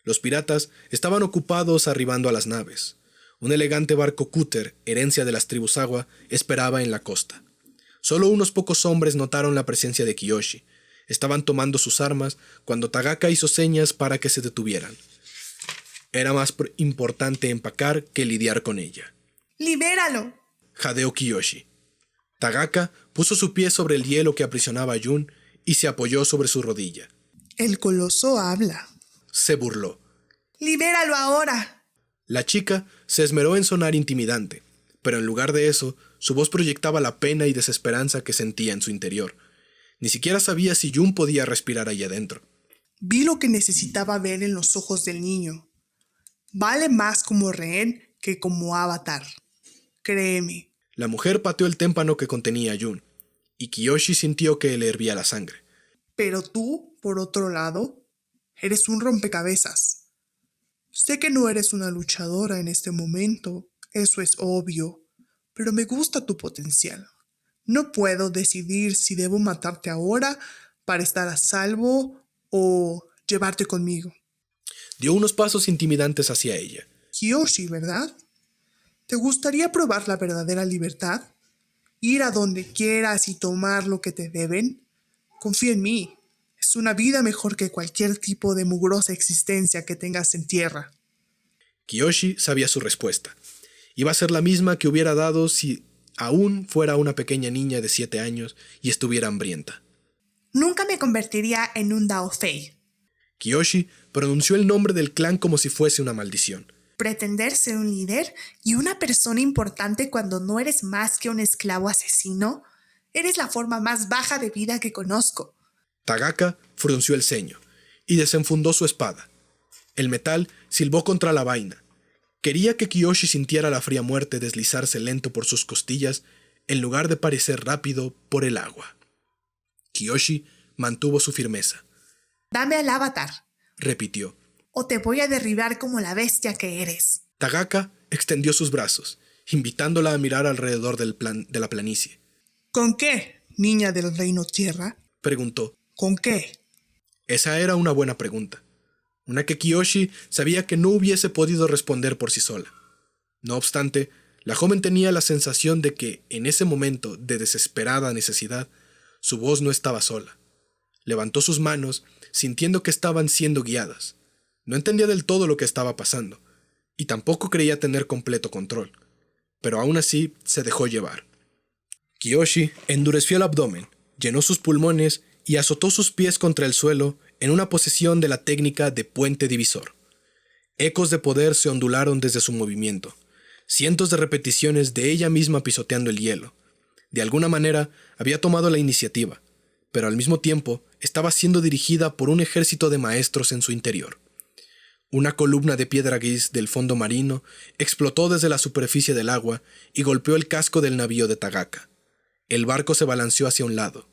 Los piratas estaban ocupados arribando a las naves. Un elegante barco cúter, herencia de las tribus agua, esperaba en la costa. Solo unos pocos hombres notaron la presencia de Kiyoshi. Estaban tomando sus armas cuando Tagaka hizo señas para que se detuvieran. Era más importante empacar que lidiar con ella. ¡Libéralo! Jadeó Kiyoshi. Tagaka puso su pie sobre el hielo que aprisionaba a Jun y se apoyó sobre su rodilla. El coloso habla. Se burló. ¡Libéralo ahora! La chica se esmeró en sonar intimidante, pero en lugar de eso, su voz proyectaba la pena y desesperanza que sentía en su interior. Ni siquiera sabía si Jun podía respirar ahí adentro. Vi lo que necesitaba ver en los ojos del niño. Vale más como rehén que como avatar. Créeme. La mujer pateó el témpano que contenía a Jun, y Kiyoshi sintió que le hervía la sangre. Pero tú, por otro lado, eres un rompecabezas. Sé que no eres una luchadora en este momento, eso es obvio, pero me gusta tu potencial. No puedo decidir si debo matarte ahora para estar a salvo o llevarte conmigo. Dio unos pasos intimidantes hacia ella. Kiyoshi, ¿verdad? ¿Te gustaría probar la verdadera libertad? ¿Ir a donde quieras y tomar lo que te deben? Confía en mí. Es una vida mejor que cualquier tipo de mugrosa existencia que tengas en tierra. Kiyoshi sabía su respuesta. Iba a ser la misma que hubiera dado si aún fuera una pequeña niña de 7 años y estuviera hambrienta. Nunca me convertiría en un Dao Fei. Kiyoshi pronunció el nombre del clan como si fuese una maldición. Pretender ser un líder y una persona importante cuando no eres más que un esclavo asesino, eres la forma más baja de vida que conozco. Tagaka frunció el ceño y desenfundó su espada. El metal silbó contra la vaina. Quería que Kiyoshi sintiera la fría muerte deslizarse lento por sus costillas en lugar de parecer rápido por el agua. Kiyoshi mantuvo su firmeza. Dame al avatar, Repitió. o te voy a derribar como la bestia que eres. Tagaka extendió sus brazos, invitándola a mirar alrededor de la planicie. ¿Con qué, niña del reino tierra? Preguntó. ¿Con qué? Esa era una buena pregunta. Una que Kiyoshi sabía que no hubiese podido responder por sí sola. No obstante, la joven tenía la sensación de que, en ese momento de desesperada necesidad, su voz no estaba sola. Levantó sus manos, sintiendo que estaban siendo guiadas. No entendía del todo lo que estaba pasando, y tampoco creía tener completo control, pero aún así se dejó llevar. Kiyoshi endureció el abdomen, llenó sus pulmones y azotó sus pies contra el suelo en una posesión de la técnica de puente divisor. Ecos de poder se ondularon desde su movimiento, cientos de repeticiones de ella misma pisoteando el hielo. De alguna manera había tomado la iniciativa, pero al mismo tiempo estaba siendo dirigida por un ejército de maestros en su interior. Una columna de piedra gris del fondo marino explotó desde la superficie del agua y golpeó el casco del navío de Tagaka. El barco se balanceó hacia un lado.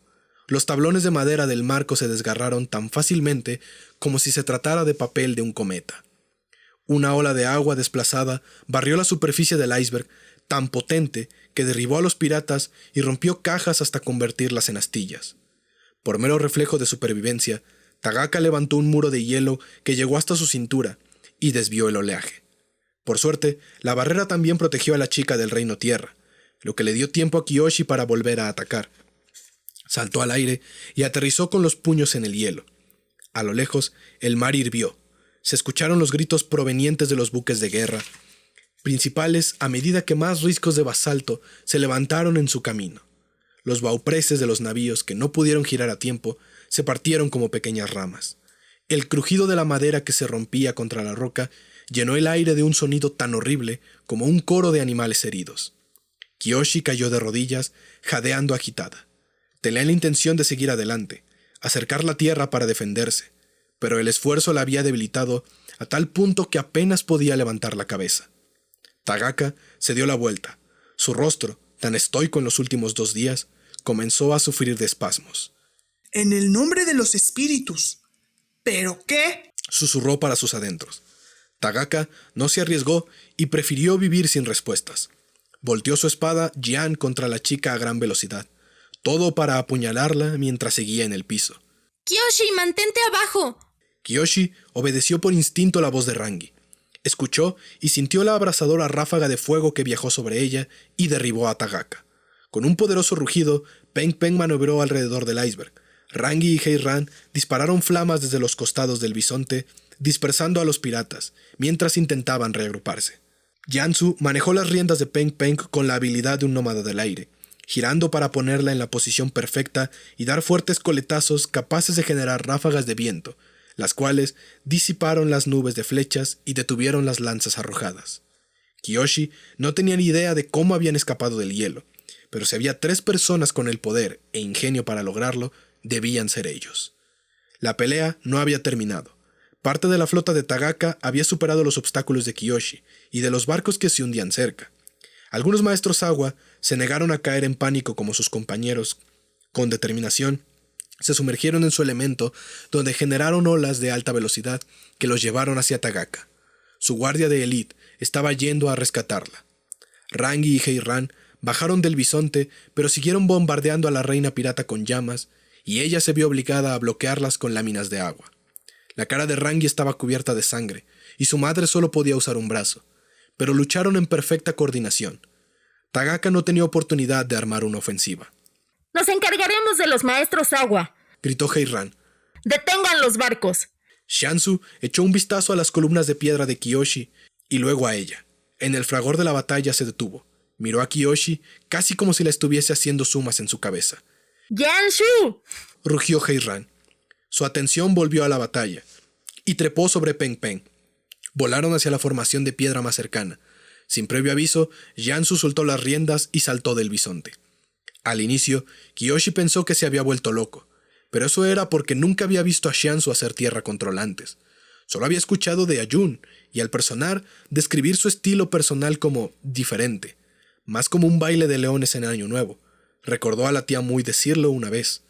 Los tablones de madera del marco se desgarraron tan fácilmente como si se tratara de papel de un cometa. Una ola de agua desplazada barrió la superficie del iceberg tan potente que derribó a los piratas y rompió cajas hasta convertirlas en astillas. Por mero reflejo de supervivencia, Tagaka levantó un muro de hielo que llegó hasta su cintura y desvió el oleaje. Por suerte, la barrera también protegió a la chica del Reino Tierra, lo que le dio tiempo a Kiyoshi para volver a atacar. Saltó al aire y aterrizó con los puños en el hielo. A lo lejos, el mar hirvió. Se escucharon los gritos provenientes de los buques de guerra principales a medida que más riscos de basalto se levantaron en su camino. Los baupreses de los navíos que no pudieron girar a tiempo se partieron como pequeñas ramas. El crujido de la madera que se rompía contra la roca llenó el aire de un sonido tan horrible como un coro de animales heridos. Kiyoshi cayó de rodillas, jadeando agitada. Tenía la intención de seguir adelante, acercar la tierra para defenderse, pero el esfuerzo la había debilitado a tal punto que apenas podía levantar la cabeza. Tagaka se dio la vuelta. Su rostro, tan estoico en los últimos 2 días, comenzó a sufrir de espasmos. En el nombre de los espíritus. ¿Pero qué? Susurró para sus adentros. Tagaka no se arriesgó y prefirió vivir sin respuestas. Volteó su espada Jian contra la chica a gran velocidad, todo para apuñalarla mientras seguía en el piso. ¡Kiyoshi, mantente abajo! Kiyoshi obedeció por instinto la voz de Rangi. Escuchó y sintió la abrasadora ráfaga de fuego que viajó sobre ella y derribó a Tagaka. Con un poderoso rugido, Peng Peng maniobró alrededor del iceberg. Rangi y Heiran dispararon flamas desde los costados del bisonte, dispersando a los piratas, mientras intentaban reagruparse. Jianzu manejó las riendas de Peng Peng con la habilidad de un nómada del aire, girando para ponerla en la posición perfecta y dar fuertes coletazos capaces de generar ráfagas de viento, las cuales disiparon las nubes de flechas y detuvieron las lanzas arrojadas. Kiyoshi no tenía ni idea de cómo habían escapado del hielo, pero si había 3 personas con el poder e ingenio para lograrlo, debían ser ellos. La pelea no había terminado. Parte de la flota de Tagaka había superado los obstáculos de Kiyoshi y de los barcos que se hundían cerca. Algunos maestros agua se negaron a caer en pánico como sus compañeros. Con determinación, se sumergieron en su elemento, donde generaron olas de alta velocidad que los llevaron hacia Tagaka. Su guardia de élite estaba yendo a rescatarla. Rangi y Heiran bajaron del bisonte, pero siguieron bombardeando a la reina pirata con llamas, y ella se vio obligada a bloquearlas con láminas de agua. La cara de Rangi estaba cubierta de sangre, y su madre solo podía usar un brazo, pero lucharon en perfecta coordinación. Tagaka no tenía oportunidad de armar una ofensiva. ¡Nos encargaremos de los maestros agua!, gritó Heiran. ¡Detengan los barcos! Jianzu echó un vistazo a las columnas de piedra de Kiyoshi y luego a ella. En el fragor de la batalla se detuvo. Miró a Kiyoshi casi como si la estuviese haciendo sumas en su cabeza. ¡Yanshu!, rugió Heiran. Su atención volvió a la batalla y trepó sobre Peng Peng. Volaron hacia la formación de piedra más cercana. Sin previo aviso, Jianzu soltó las riendas y saltó del bisonte. Al inicio, Kiyoshi pensó que se había vuelto loco, pero eso era porque nunca había visto a Jianzu hacer tierra control antes. Solo había escuchado de Ayun y al personal describir su estilo personal como diferente, más como un baile de leones en Año Nuevo. Recordó a la tía Muy decirlo una vez.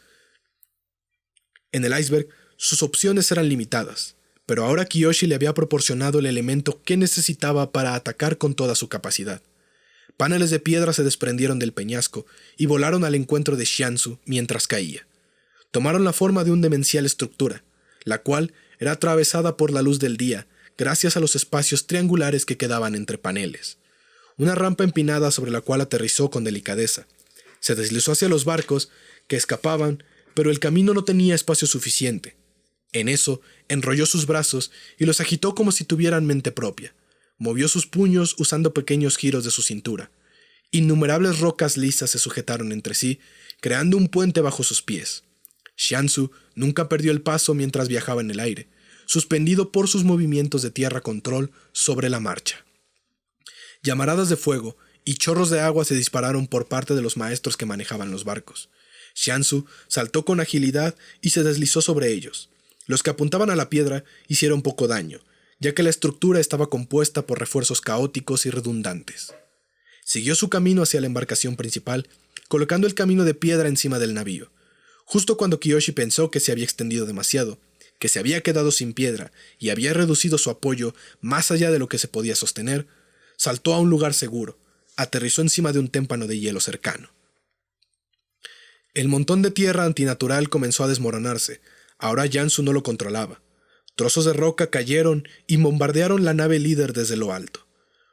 En el iceberg, sus opciones eran limitadas, pero ahora Kiyoshi le había proporcionado el elemento que necesitaba para atacar con toda su capacidad. Paneles de piedra se desprendieron del peñasco y volaron al encuentro de Jianzu mientras caía. Tomaron la forma de una demencial estructura, la cual era atravesada por la luz del día gracias a los espacios triangulares que quedaban entre paneles. Una rampa empinada sobre la cual aterrizó con delicadeza. Se deslizó hacia los barcos que escapaban, pero el camino no tenía espacio suficiente. En eso, enrolló sus brazos y los agitó como si tuvieran mente propia. Movió sus puños usando pequeños giros de su cintura. Innumerables rocas lisas se sujetaron entre sí, creando un puente bajo sus pies. Xiansu nunca perdió el paso mientras viajaba en el aire, suspendido por sus movimientos de tierra control sobre la marcha. Llamaradas de fuego y chorros de agua se dispararon por parte de los maestros que manejaban los barcos. Xiansu saltó con agilidad y se deslizó sobre ellos. Los que apuntaban a la piedra hicieron poco daño, ya que la estructura estaba compuesta por refuerzos caóticos y redundantes. Siguió su camino hacia la embarcación principal, colocando el camino de piedra encima del navío. Justo cuando Kiyoshi pensó que se había extendido demasiado, que se había quedado sin piedra y había reducido su apoyo más allá de lo que se podía sostener, saltó a un lugar seguro, aterrizó encima de un témpano de hielo cercano. El montón de tierra antinatural comenzó a desmoronarse. Ahora Jansu no lo controlaba. Trozos de roca cayeron y bombardearon la nave líder desde lo alto.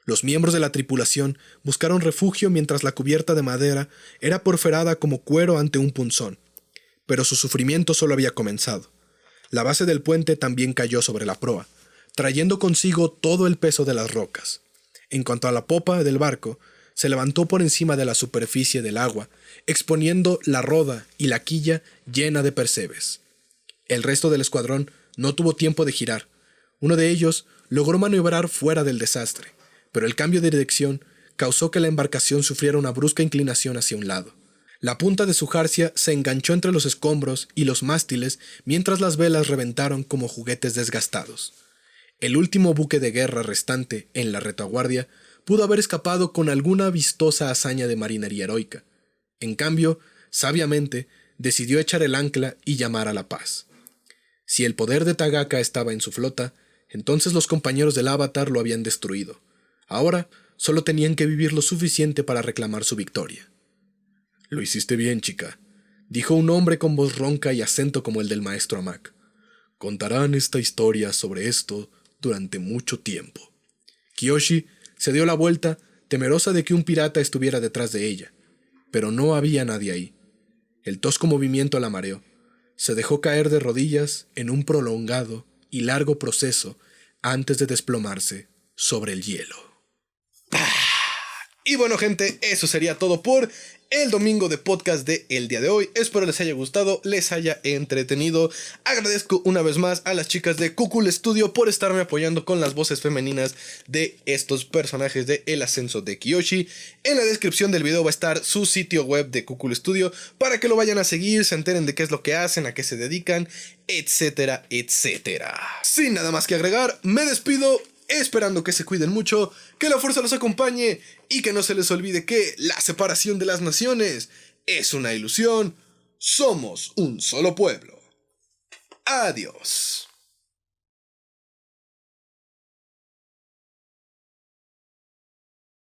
Los miembros de la tripulación buscaron refugio mientras la cubierta de madera era porferada como cuero ante un punzón. Pero su sufrimiento solo había comenzado. La base del puente también cayó sobre la proa, trayendo consigo todo el peso de las rocas. En cuanto a la popa del barco, se levantó por encima de la superficie del agua, exponiendo la roda y la quilla llena de percebes. El resto del escuadrón no tuvo tiempo de girar. Uno de ellos logró maniobrar fuera del desastre, pero el cambio de dirección causó que la embarcación sufriera una brusca inclinación hacia un lado. La punta de su jarcia se enganchó entre los escombros y los mástiles mientras las velas reventaron como juguetes desgastados. El último buque de guerra restante en la retaguardia pudo haber escapado con alguna vistosa hazaña de marinería heroica. En cambio, sabiamente, decidió echar el ancla y llamar a la paz. Si el poder de Tagaka estaba en su flota, entonces los compañeros del Avatar lo habían destruido. Ahora solo tenían que vivir lo suficiente para reclamar su victoria. «Lo hiciste bien, chica», dijo un hombre con voz ronca y acento como el del maestro Amak. «Contarán esta historia sobre esto durante mucho tiempo». Kiyoshi se dio la vuelta, temerosa de que un pirata estuviera detrás de ella, pero no había nadie ahí. El tosco movimiento la mareó. Se dejó caer de rodillas en un prolongado y largo proceso antes de desplomarse sobre el hielo. Y bueno, gente, eso sería todo por el domingo de podcast de el día de hoy. Espero les haya gustado, les haya entretenido. Agradezco una vez más a las chicas de Kukul Studio por estarme apoyando con las voces femeninas de estos personajes de El Ascenso de Kiyoshi. En la descripción del video va a estar su sitio web de Kukul Studio para que lo vayan a seguir, se enteren de qué es lo que hacen, a qué se dedican, etcétera, etcétera. Sin nada más que agregar, me despido, esperando que se cuiden mucho, que la fuerza los acompañe y que no se les olvide que la separación de las naciones es una ilusión. Somos un solo pueblo. Adiós.